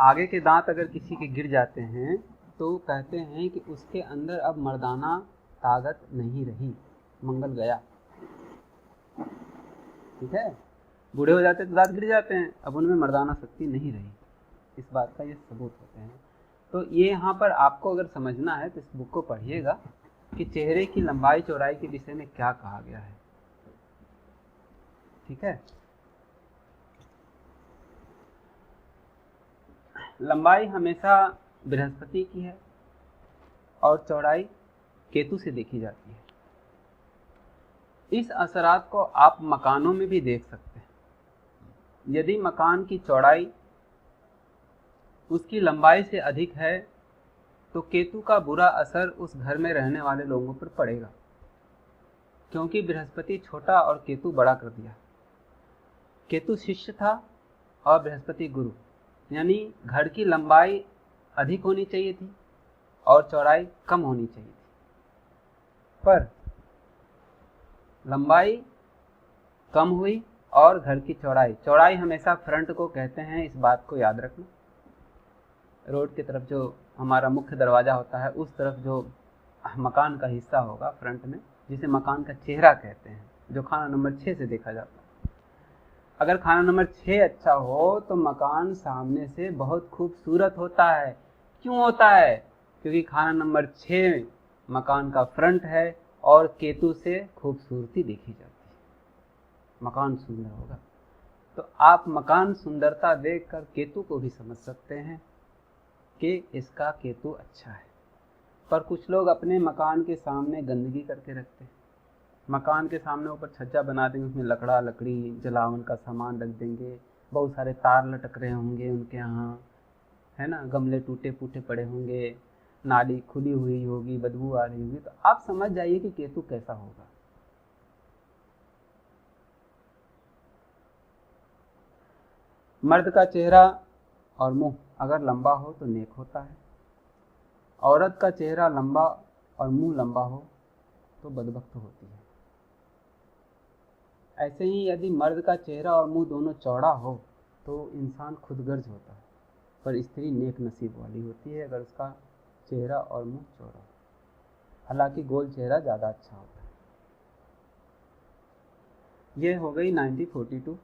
आगे के दांत अगर किसी के गिर जाते हैं तो कहते हैं कि उसके अंदर अब मर्दाना ताकत नहीं रही, मंगल गया, ठीक है। बूढ़े हो जाते तो दांत गिर जाते हैं, अब उनमें मर्दाना शक्ति नहीं रही, इस बात का ये सबूत होते हैं। तो ये यहाँ पर आपको अगर समझना है तो इस बुक को पढ़िएगा कि चेहरे की लंबाई चौड़ाई के विषय में क्या कहा गया है, ठीक है। लंबाई हमेशा बृहस्पति की है और चौड़ाई केतु से देखी जाती है। इस असरात को आप मकानों में भी देख सकते हैं। यदि मकान की चौड़ाई उसकी लंबाई से अधिक है तो केतु का बुरा असर उस घर में रहने वाले लोगों पर पड़ेगा, क्योंकि बृहस्पति छोटा और केतु बड़ा कर दिया। केतु शिष्य था और बृहस्पति गुरु, यानी घर की लंबाई अधिक होनी चाहिए थी और चौड़ाई कम होनी चाहिए थी, पर लंबाई कम हुई और घर की चौड़ाई हमेशा फ्रंट को कहते हैं, इस बात को याद रखना। रोड की तरफ जो हमारा मुख्य दरवाज़ा होता है, उस तरफ जो मकान का हिस्सा होगा फ्रंट में, जिसे मकान का चेहरा कहते हैं, जो खाना नंबर 6 से देखा जाता है। अगर खाना नंबर 6 अच्छा हो तो मकान सामने से बहुत खूबसूरत होता है। क्यों होता है? क्योंकि खाना नंबर 6 मकान का फ्रंट है और केतु से खूबसूरती देखी जाती है, मकान सुंदर होगा। तो आप मकान सुंदरता देखकर केतु को भी समझ सकते हैं कि इसका केतु अच्छा है। पर कुछ लोग अपने मकान के सामने गंदगी करके रखते हैं। मकान के सामने ऊपर छज्जा बना देंगे, उसमें लकड़ी जलावन का सामान रख देंगे, बहुत सारे तार लटक रहे होंगे उनके यहाँ, है ना, गमले टूटे फूटे पड़े होंगे, नाली खुली हुई होगी, बदबू आ रही होगी, तो आप समझ जाइए कि केतु कैसा होगा। मर्द का चेहरा और मुंह अगर लंबा हो तो नेक होता है, औरत का चेहरा लंबा और मुंह लंबा हो तो बदबख्त होती है। ऐसे ही यदि मर्द का चेहरा और मुंह दोनों चौड़ा हो तो इंसान खुदगर्ज होता है, पर स्त्री नेक नसीब वाली होती है अगर उसका चेहरा और मुंह चौड़ा हो। हालांकि गोल चेहरा ज़्यादा अच्छा होता है। ये हो गई 1942।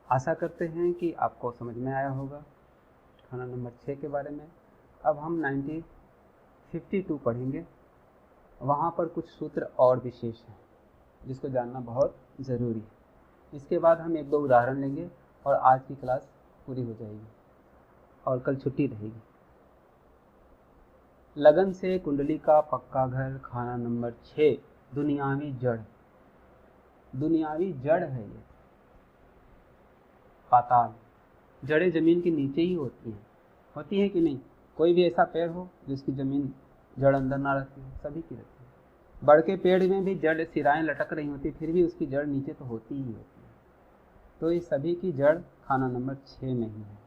आशा करते हैं कि आपको समझ में आया होगा खाना नंबर 6 के बारे में। अब हम 1952 पढ़ेंगे। वहाँ पर कुछ सूत्र और विशेष हैं जिसको जानना बहुत ज़रूरी है। इसके बाद हम एक दो उदाहरण लेंगे और आज की क्लास पूरी हो जाएगी और कल छुट्टी रहेगी। लगन से कुंडली का पक्का घर, खाना नंबर 6, दुनियावी जड़। दुनियावी जड़ है ये, पाताल। जड़ें जमीन के नीचे ही होती हैं कि नहीं? कोई भी ऐसा पेड़ हो जिसकी जमीन जड़ अंदर ना रहती हो? सभी की रहती है। बड़ के पेड़ में भी जड़ सिराएं लटक रही होती, फिर भी उसकी जड़ नीचे तो होती ही होती है। तो ये सभी की जड़ खाना नंबर 6 में ही है,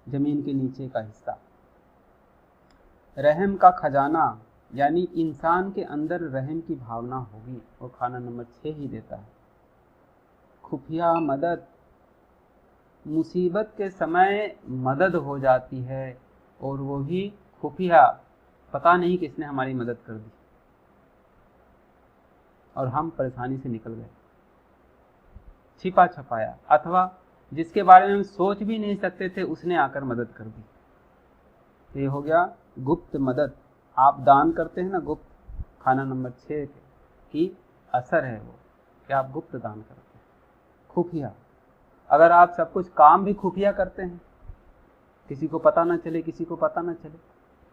जमीन के नीचे का हिस्सा। रहम का खजाना, यानी इंसान के अंदर रहम की भावना होगी, वो खाना नंबर 6 ही देता है। खुफिया मदद, मुसीबत के समय मदद हो जाती है और वो भी खुफिया, पता नहीं किसने हमारी मदद कर दी और हम परेशानी से निकल गए। छिपा छपाया, अथवा जिसके बारे में हम सोच भी नहीं सकते थे उसने आकर मदद कर दी। तो ये हो गया गुप्त मदद। आप दान करते हैं ना गुप्त, खाना नंबर 6 की असर है वो कि आप गुप्त दान करते हैं। खुफिया, अगर आप सब कुछ काम भी खुफिया करते हैं, किसी को पता ना चले, किसी को पता ना चले,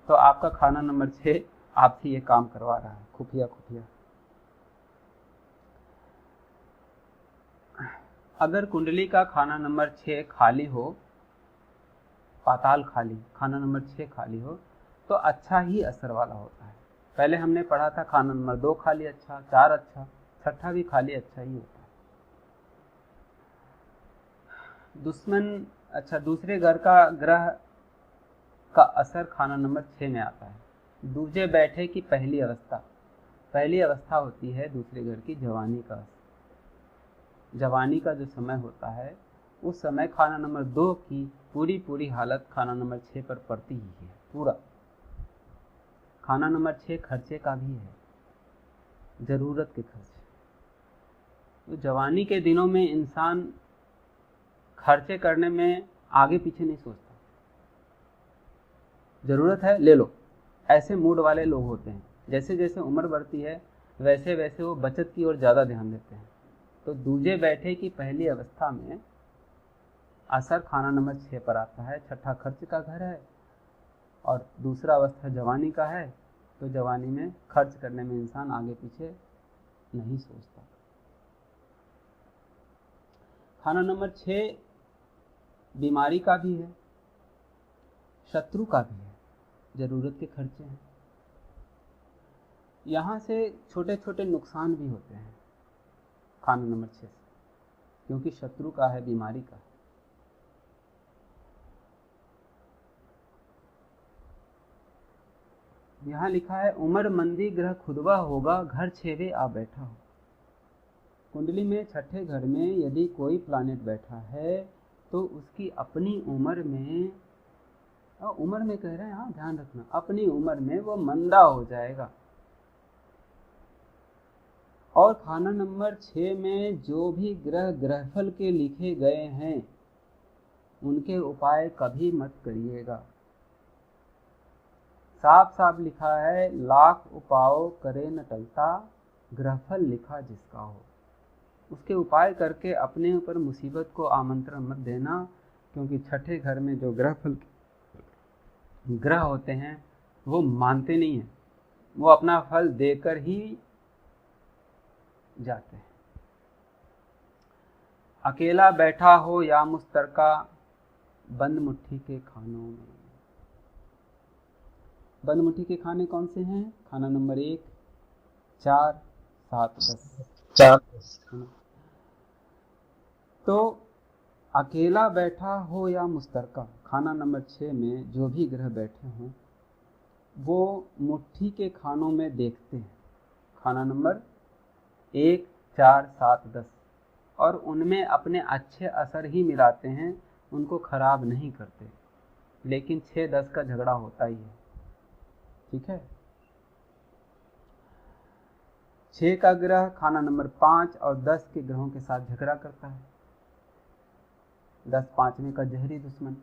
तो आपका खाना नंबर 6 आपसे ये काम करवा रहा है, खुफिया खुफिया। अगर कुंडली का खाना नंबर 6 खाली हो, पाताल खाली, खाना नंबर 6 खाली हो, तो अच्छा ही असर वाला होता है। पहले हमने पढ़ा था खाना नंबर 2 खाली अच्छा, 4 अच्छा, छठा भी खाली अच्छा ही होता है। दुश्मन, अच्छा, दूसरे घर का ग्रह का असर खाना नंबर 6 में आता है। दूजे बैठे की पहली अवस्था होती है दूसरे घर की जवानी का। जवानी का जो समय होता है उस समय खाना नंबर 2 की पूरी हालत खाना नंबर 6 पर पड़ती ही है पूरा। खाना नंबर 6 खर्चे का भी है, ज़रूरत के खर्चे। तो जवानी के दिनों में इंसान खर्चे करने में आगे पीछे नहीं सोचता, ज़रूरत है ले लो, ऐसे मूड वाले लोग होते हैं। जैसे जैसे उम्र बढ़ती है वैसे वैसे वो बचत की ओर ज़्यादा ध्यान देते हैं। तो दूजे बैठे की पहली अवस्था में असर खाना नंबर 6 पर आता है। छठा खर्च का घर है और दूसरा अवस्था जवानी का है, तो जवानी में खर्च करने में इंसान आगे पीछे नहीं सोचता। खाना नंबर 6 बीमारी का भी है, शत्रु का भी है, ज़रूरत के खर्चे हैं। यहाँ से छोटे छोटे नुकसान भी होते हैं खाना नंबर 6 से, क्योंकि शत्रु का है, बीमारी का है। यहाँ लिखा है उमर मंदी ग्रह खुदवा होगा, घर 6वें आ बैठा हो। कुंडली में छठे घर में यदि कोई प्लैनेट बैठा है तो उसकी अपनी उम्र में कह रहे हैं, हाँ ध्यान रखना, अपनी उम्र में वो मंदा हो जाएगा। और खाना नंबर 6 में जो भी ग्रह ग्रहफल के लिखे गए हैं उनके उपाय कभी मत करिएगा। साफ साफ लिखा है, लाख उपाय करे न टलता, ग्रहफल लिखा जिसका हो। उसके उपाय करके अपने ऊपर मुसीबत को आमंत्रण मत देना, क्योंकि छठे घर में जो ग्रहफल ग्रह होते हैं वो मानते नहीं हैं, वो अपना फल देकर ही जाते हैं। अकेला बैठा हो या मुस्तरका, बंद मुट्ठी के खानों में। बंद मुट्ठी के खाने कौन से हैं? खाना नंबर 1, 4, 7, 10। 4। तो अकेला बैठा हो या मुस्तरका, खाना नंबर 6 में जो भी ग्रह बैठे हों वो मुट्ठी के खानों में देखते हैं, खाना नंबर 1, 4, 7, 10, और उनमें अपने अच्छे असर ही मिलाते हैं, उनको खराब नहीं करते। लेकिन 6, 10 का झगड़ा होता ही है, ठीक है। 6 का ग्रह खाना नंबर 5 और 10 के ग्रहों के साथ झगड़ा करता है। 10 5वें का जहरी दुश्मन।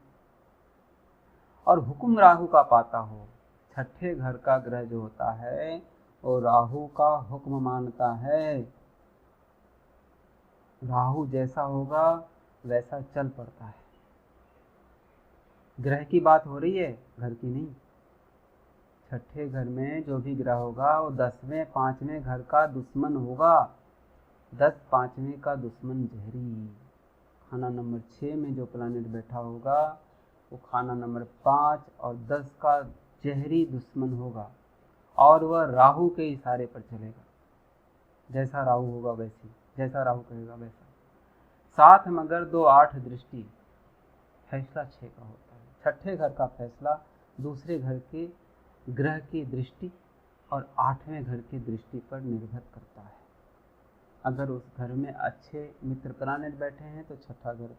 और हुक्म राहु का पाता हो, छठे घर का ग्रह जो होता है वो राहु का हुक्म मानता है। राहु जैसा होगा वैसा चल पड़ता है। ग्रह की बात हो रही है, घर की नहीं। छठे घर में जो भी ग्रह होगा वो 10वें 5वें घर का दुश्मन होगा। 10 5वें का दुश्मन जहरी। खाना नंबर 6 में जो प्लैनेट बैठा होगा वो खाना नंबर 5 और 10 का जहरी दुश्मन होगा, और वह राहु के इशारे पर चलेगा। जैसा राहु होगा वैसी, जैसा राहु कहेगा वैसा। साथ मगर 2 8 दृष्टि, फैसला 6 का होता है। छठे घर का फैसला दूसरे घर के ग्रह की दृष्टि और 8वें घर की दृष्टि पर निर्भर करता है। अगर उस घर में अच्छे मित्र प्लैनेट बैठे हैं तो छठा घर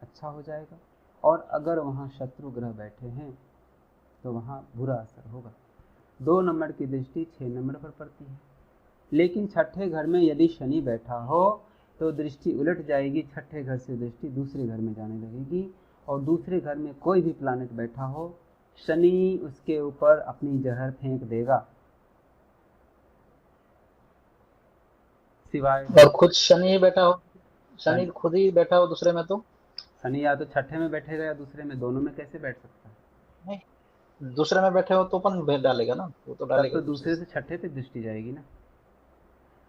अच्छा हो जाएगा, और अगर वहाँ शत्रु ग्रह बैठे हैं तो वहाँ बुरा असर होगा। 2 नंबर की दृष्टि 6 नंबर पर पड़ती है। लेकिन छठे घर में यदि शनि बैठा हो तो दृष्टि उलट जाएगी, छठे घर से दृष्टि दूसरे घर में जाने लगेगी, और दूसरे घर में कोई भी प्लैनेट बैठा हो शनि उसके ऊपर अपनी जहर फेंक देगा। सिवाय और खुद शनि ही बैठा हो, शनि खुद ही बैठा हो दूसरे में, तो शनि या तो छठे में बैठेगा या दूसरे में, दोनों में कैसे बैठ सकता है? नहीं, दूसरे में बैठे हो तो अपन भेद डालेगा ना, वो तो तब डालेगा तो दूसरे से छठे पे दृष्टि जाएगी ना।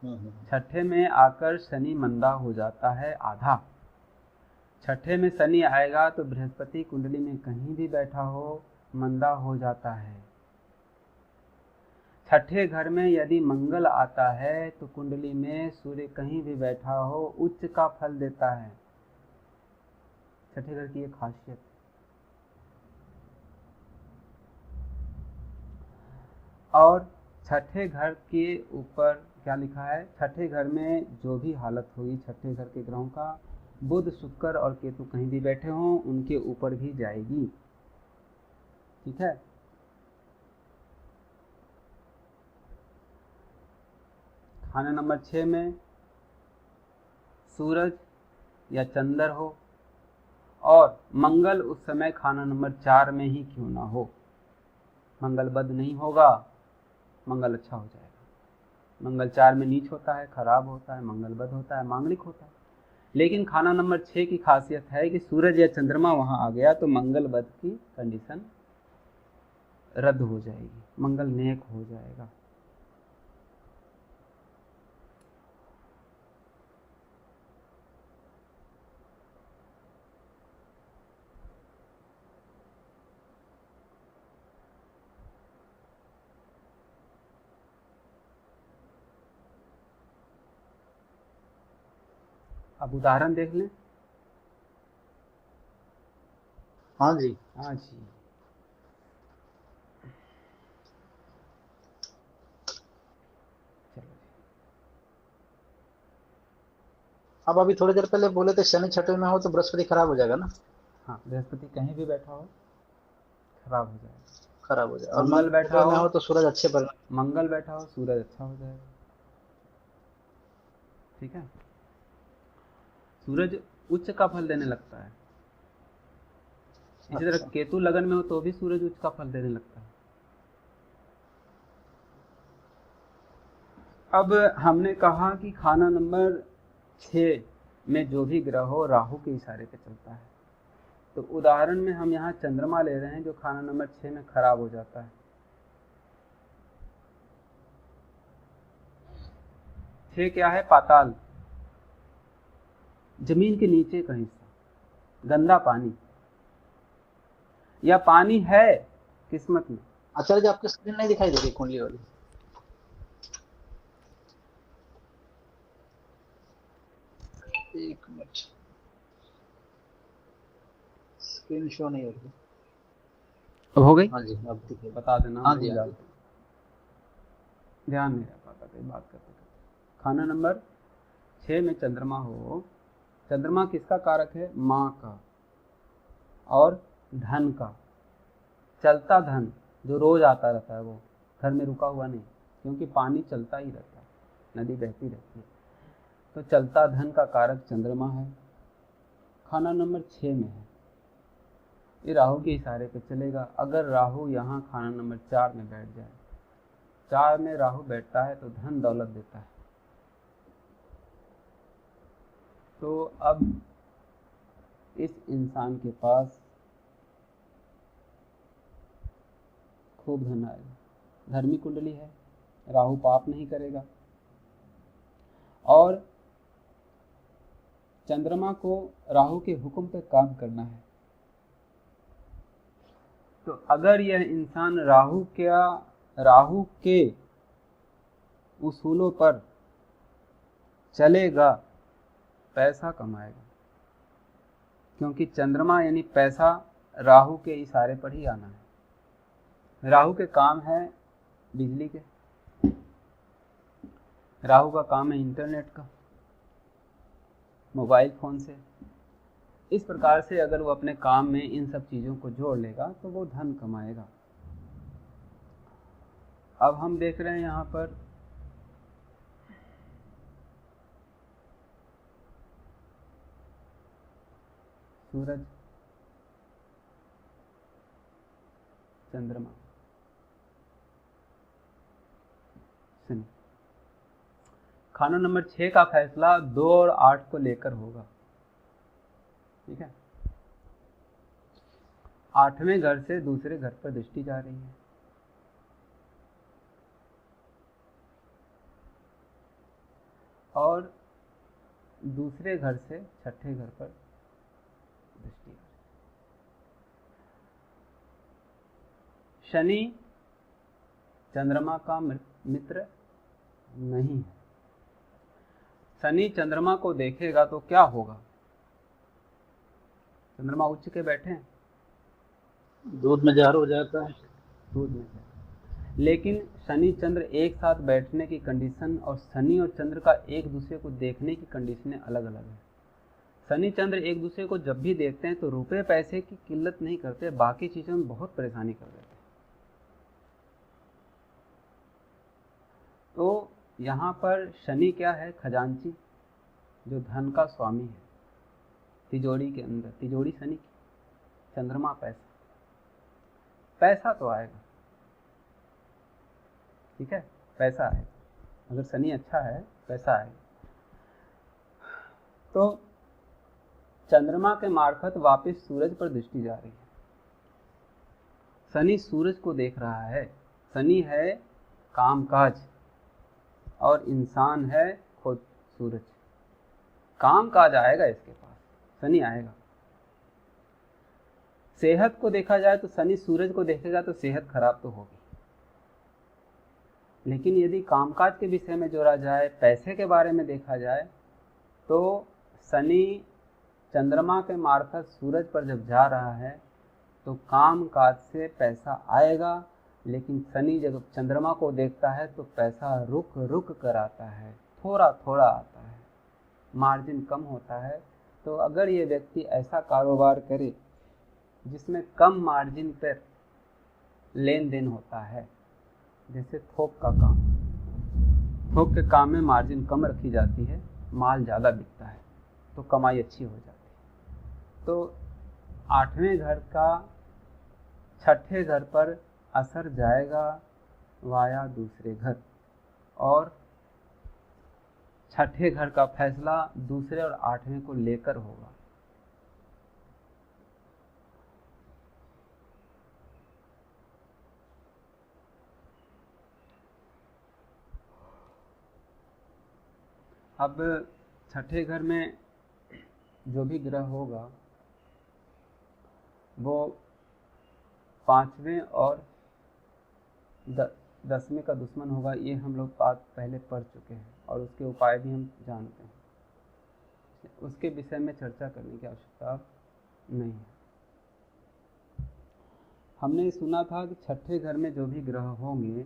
हम्म। छठे में आकर शनि मंदा हो जाता है आधा। छठे में शनि आएगा तो बृहस्पति कुंडली में कहीं भी बैठा हो मंदा हो जाता है। छठे घर में यदि मंगल आता है तो कुंडली में सूर्य कहीं भी बैठा हो उच्च का फल देता है। छठे घर की एक खासियत। और छठे घर के ऊपर क्या लिखा है? छठे घर में जो भी हालत हुई छठे घर के ग्रहों का, बुध शुक्र और केतु कहीं भी बैठे हों उनके ऊपर भी जाएगी, ठीक है। खाना नंबर 6 में सूरज या चंद्र हो और मंगल उस समय खाना नंबर 4 में ही क्यों ना हो, मंगल बद नहीं होगा, मंगल अच्छा हो जाएगा। मंगल 4 में नीच होता है, खराब होता है, मंगल बद होता है, मांगलिक होता है। लेकिन खाना नंबर 6 की खासियत है कि सूरज या चंद्रमा वहां आ गया तो मंगल बद की कंडीशन रद्द हो जाएगी, मंगल नेक हो जाएगा। अब उदाहरण देख लें। हाँ जी। हाँ जी। चलो। अब अभी थोड़ी देर पहले बोले थे शनि छठे में हो तो बृहस्पति खराब हो जाएगा ना। हाँ, बृहस्पति कहीं भी बैठा हो खराब हो जाएगा। खराब हो जाएगा। और मंगल बैठा में हो हो तो सूरज अच्छे पर, मंगल बैठा हो सूरज अच्छा हो जाएगा, ठीक है। सूरज उच्च का फल देने लगता है। इसी तरह अच्छा। केतु लगन में हो तो भी सूरज उच्च का फल देने लगता है। अब हमने कहा कि खाना नंबर 6 में जो भी ग्रह हो राहु के इशारे पे चलता है। तो उदाहरण में हम यहाँ चंद्रमा ले रहे हैं जो खाना नंबर 6 में खराब हो जाता है। 6 क्या है? पाताल, जमीन के नीचे का हिस्सा, गंदा पानी। या पानी है किस्मत में। आचार्य जी आपकी स्क्रीन नहीं दिखाई दे रही कुंडली वाली। एक मिनट, स्क्रीन शो नहीं हो रही। अब हो गई? हाँ जी अब दिखाई। बता देना। हाँ भूल जी, हाँ जाते जी। हैं। ध्यान नहीं रह पाता कई बात करते करते। खाना नंबर 6 में चंद्रमा हो। चंद्रमा किसका कारक है? माँ का और धन का। चलता धन जो रोज आता रहता है, वो घर में रुका हुआ नहीं, क्योंकि पानी चलता ही रहता है, नदी बहती रहती है। तो चलता धन का कारक चंद्रमा है, खाना नंबर 6 में है। ये राहु के इशारे पे चलेगा। अगर राहु यहाँ खाना नंबर 4 में बैठ जाए, 4 में राहु बैठता है तो धन दौलत देता है। तो अब इस इंसान के पास खूब धन आएगा। धर्मी कुंडली है, राहु पाप नहीं करेगा। और चंद्रमा को राहु के हुक्म पे काम करना है। तो अगर यह इंसान राहु के उसूलों पर चलेगा, पैसा कमाएगा, क्योंकि चंद्रमा यानी पैसा राहु के इशारे पर ही आना है। राहु के काम है बिजली के, राहु का काम है इंटरनेट का, मोबाइल फ़ोन से। इस प्रकार से अगर वो अपने काम में इन सब चीज़ों को जोड़ लेगा तो वो धन कमाएगा। अब हम देख रहे हैं यहाँ पर सूरज, चंद्रमा, शनि। खाना नंबर 6 का फैसला 2 और 8 को लेकर होगा। ठीक है, 8वें घर से दूसरे घर पर दृष्टि जा रही है। और दूसरे घर से छठे घर पर दृष्टि आ रही है। शनि चंद्रमा का मित्र नहीं है। शनि चंद्रमा को देखेगा तो क्या होगा? चंद्रमा उच्च के बैठे हैं, दूध में जहर हो जाता है। दूध में जहर। लेकिन शनि चंद्र एक साथ बैठने की कंडीशन और शनि और चंद्र का एक दूसरे को देखने की कंडीशनें अलग अलग है। शनि चंद्र एक दूसरे को जब भी देखते हैं तो रुपए पैसे की किल्लत नहीं करते, बाकी चीज़ों में बहुत परेशानी कर देते हैं। तो यहाँ पर शनि क्या है? खजांची, जो धन का स्वामी है। तिजोरी के अंदर तिजोरी शनि की, चंद्रमा पैसा। पैसा तो आएगा, ठीक है, पैसा आएगा। अगर शनि अच्छा है पैसा आएगा। तो चंद्रमा के मार्फत वापस सूरज पर दृष्टि जा रही है। शनि सूरज को देख रहा है। शनि है कामकाज और इंसान है खुद सूरज। कामकाज आएगा इसके पास, शनि आएगा। सेहत को देखा जाए तो शनि सूरज को देखेगा तो सेहत खराब तो होगी, लेकिन यदि कामकाज के विषय में जोड़ा जाए, पैसे के बारे में देखा जाए, तो शनि चंद्रमा के मार्फत सूरज पर जब जा रहा है तो कामकाज से पैसा आएगा। लेकिन शनि जब चंद्रमा को देखता है तो पैसा रुक रुक कर आता है, थोड़ा थोड़ा आता है, मार्जिन कम होता है। तो अगर ये व्यक्ति ऐसा कारोबार करे जिसमें कम मार्जिन पर लेन देन होता है, जैसे थोक का काम, थोक के काम में मार्जिन कम रखी जाती है, माल ज़्यादा बिकता है तो कमाई अच्छी हो जाती है। तो 8वें घर का छठे घर पर असर जाएगा वाया दूसरे घर, और छठे घर का फैसला दूसरे और 8वें को लेकर होगा। अब छठे घर में जो भी ग्रह होगा वो 5वें और 10वें का दुश्मन होगा, ये हम लोग बात पहले पढ़ चुके हैं और उसके उपाय भी हम जानते हैं, उसके विषय में चर्चा करने की आवश्यकता अब नहीं है। हमने सुना था कि छठे घर में जो भी ग्रह होंगे,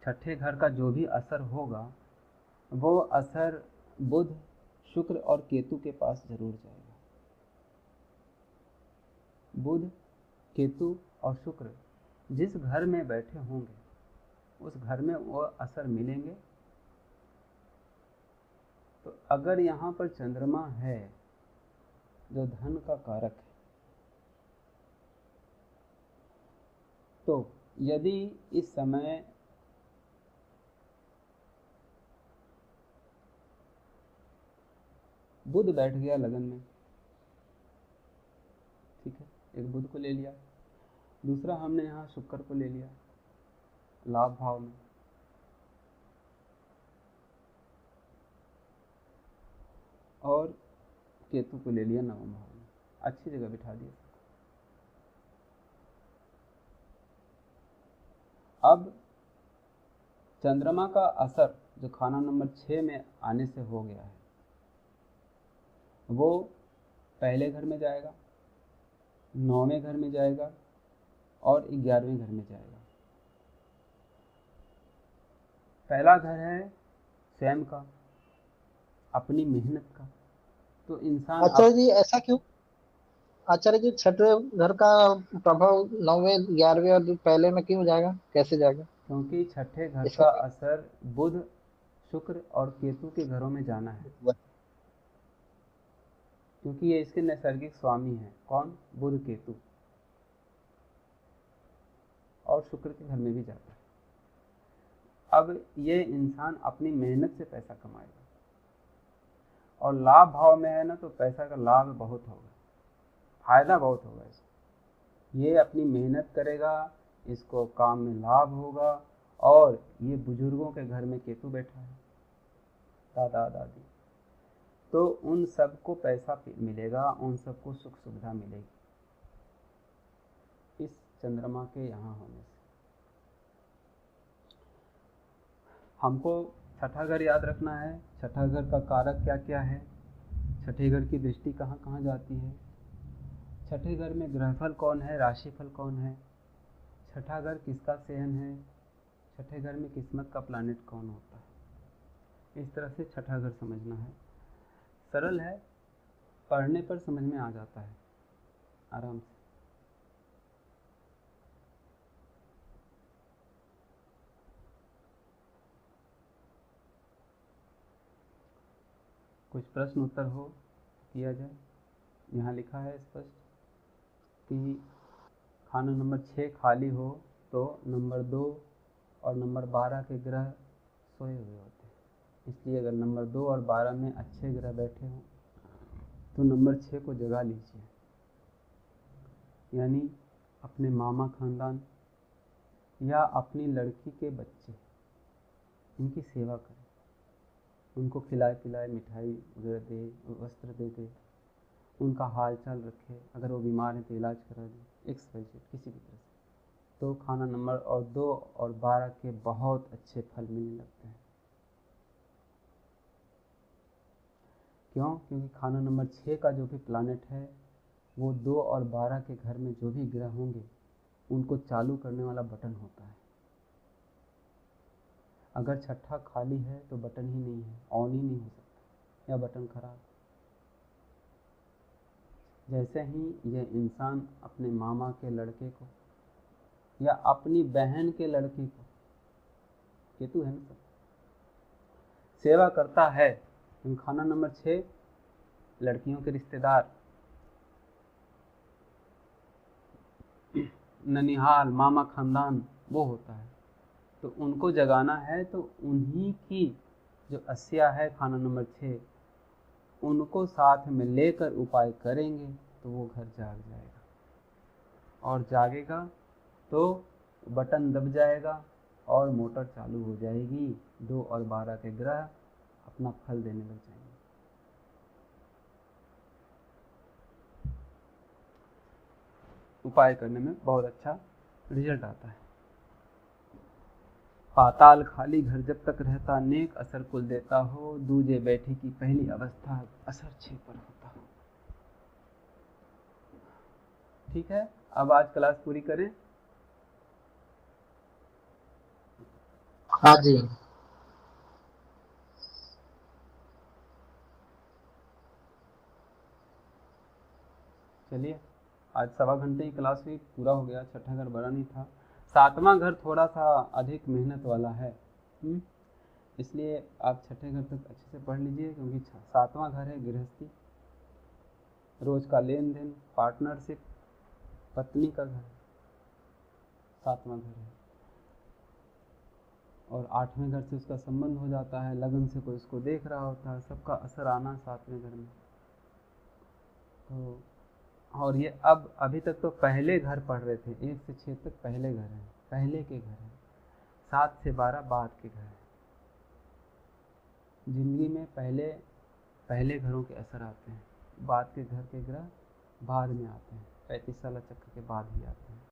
छठे घर का जो भी असर होगा वो असर बुध, शुक्र और केतु के पास जरूर जाएगा। बुध, केतु और शुक्र जिस घर में बैठे होंगे उस घर में वो असर मिलेंगे। तो अगर यहाँ पर चंद्रमा है जो धन का कारक है, तो यदि इस समय बुध बैठ गया लगन में, ठीक है, एक बुध को ले लिया, दूसरा हमने यहाँ शुक्र को ले लिया लाभ भाव में, और केतु को ले लिया नवम भाव में, अच्छी जगह बिठा दिया। अब चंद्रमा का असर जो खाना नंबर 6 में आने से हो गया है वो पहले घर में जाएगा, 9वें घर में जाएगा और 11वें घर में जाएगा। पहला घर है स्वयं का, अपनी मेहनत का। तो इंसान आचार्य जी ऐसा क्यों? आचार्य जी छठे घर का प्रभाव 9वें 11वें और पहले में क्यों जाएगा, कैसे जाएगा? क्योंकि छठे घर इसका का असर बुध, शुक्र और केतु के घरों में जाना है, क्योंकि ये इसके नैसर्गिक स्वामी हैं। कौन? बुध, केतु, और शुक्र के घर में भी जाता है। अब ये इंसान अपनी मेहनत से पैसा कमाएगा, और लाभ भाव में है ना, तो पैसा का लाभ बहुत होगा, फायदा बहुत होगा इसको। ये अपनी मेहनत करेगा, इसको काम में लाभ होगा। और ये बुजुर्गों के घर में केतु बैठा है, दादा दादी, तो उन सबको पैसा मिलेगा, उन सबको सुख सुविधा मिलेगी इस चंद्रमा के यहाँ होने से। हमको छठा घर याद रखना है। छठा घर का कारक क्या क्या है, छठे घर की दृष्टि कहाँ कहाँ जाती है, छठे घर में ग्रहफल कौन है, राशिफल कौन है, छठा घर किसका सेहन है, छठे घर में किस्मत का प्लानिट कौन होता है। इस तरह से छठा घर समझना है। सरल है, पढ़ने पर समझ में आ जाता है आराम से। कुछ प्रश्न उत्तर हो किया जाए। यहाँ लिखा है स्पष्ट कि खाना नंबर 6 खाली हो तो नंबर 2 और नंबर 12 के ग्रह सोए हुए होते हैं। इसलिए अगर नंबर 2 और 12 में अच्छे ग्रह बैठे हों तो नंबर 6 को जगा लीजिए, यानी अपने मामा खानदान या अपनी लड़की के बच्चे, इनकी सेवा करें, उनको खिलाए पिलाए, मिठाई वगैरह दे, वस्त्र दे दे, उनका हाल चाल रखे, अगर वो बीमार है तो इलाज करा दे, XYZ किसी भी तरह से। तो खाना नंबर 2 और 12 के बहुत अच्छे फल मिलने लगते हैं। क्यों? क्योंकि खाना नंबर 6 का जो भी प्लानेट है वो 2 और 12 के घर में जो भी ग्रह होंगे उनको चालू करने वाला बटन होता है। अगर छठा खाली है तो बटन ही नहीं है, ऑन ही नहीं हो सकता, या बटन खराब। जैसे ही ये इंसान अपने मामा के लड़के को या अपनी बहन के लड़के को, केतु है ना सब, सेवा करता है, खाना नंबर 6 लड़कियों के रिश्तेदार, ननिहाल, मामा खानदान, वो होता है। तो उनको जगाना है तो उन्हीं की जो अस्या है खाना नंबर 6, उनको साथ में लेकर उपाय करेंगे तो वो घर जाग जाएगा, और जागेगा तो बटन दब जाएगा और मोटर चालू हो जाएगी। 2 और 12 के ग्रह अपना फल देने लग जाएंगे। उपाय करने में बहुत अच्छा रिजल्ट आता है। पाताल खाली घर जब तक रहता, नेक असर कुल देता हो, दूजे बैठी की पहली अवस्था, असर छे पर होता हो। ठीक है, अब आज क्लास पूरी करें। हाँ जी। चलिए, आज 1.25 घंटे की क्लास हुई, पूरा हो गया। छठा घर बड़ा नहीं था। 7वां घर थोड़ा सा अधिक मेहनत वाला है, इसलिए आप छठे घर तक अच्छे से पढ़ लीजिए, क्योंकि 7वां घर है गृहस्थी, रोज का लेन देन, पार्टनरशिप, पत्नी का घर 7वां घर है। और 8वें घर से उसका संबंध हो जाता है, लगन से कोई उसको देख रहा होता है, सबका असर आना 7वें घर में। तो और ये अब अभी तक तो पहले घर पढ़ रहे थे, 1 से 6 तक पहले घर हैं, पहले के घर हैं। 7 से 12 बाद के घर हैं। जिंदगी में पहले घरों के असर आते हैं, बाद के घर के ग्रह बाद में आते हैं, 35 साल चक्र के बाद ही आते हैं।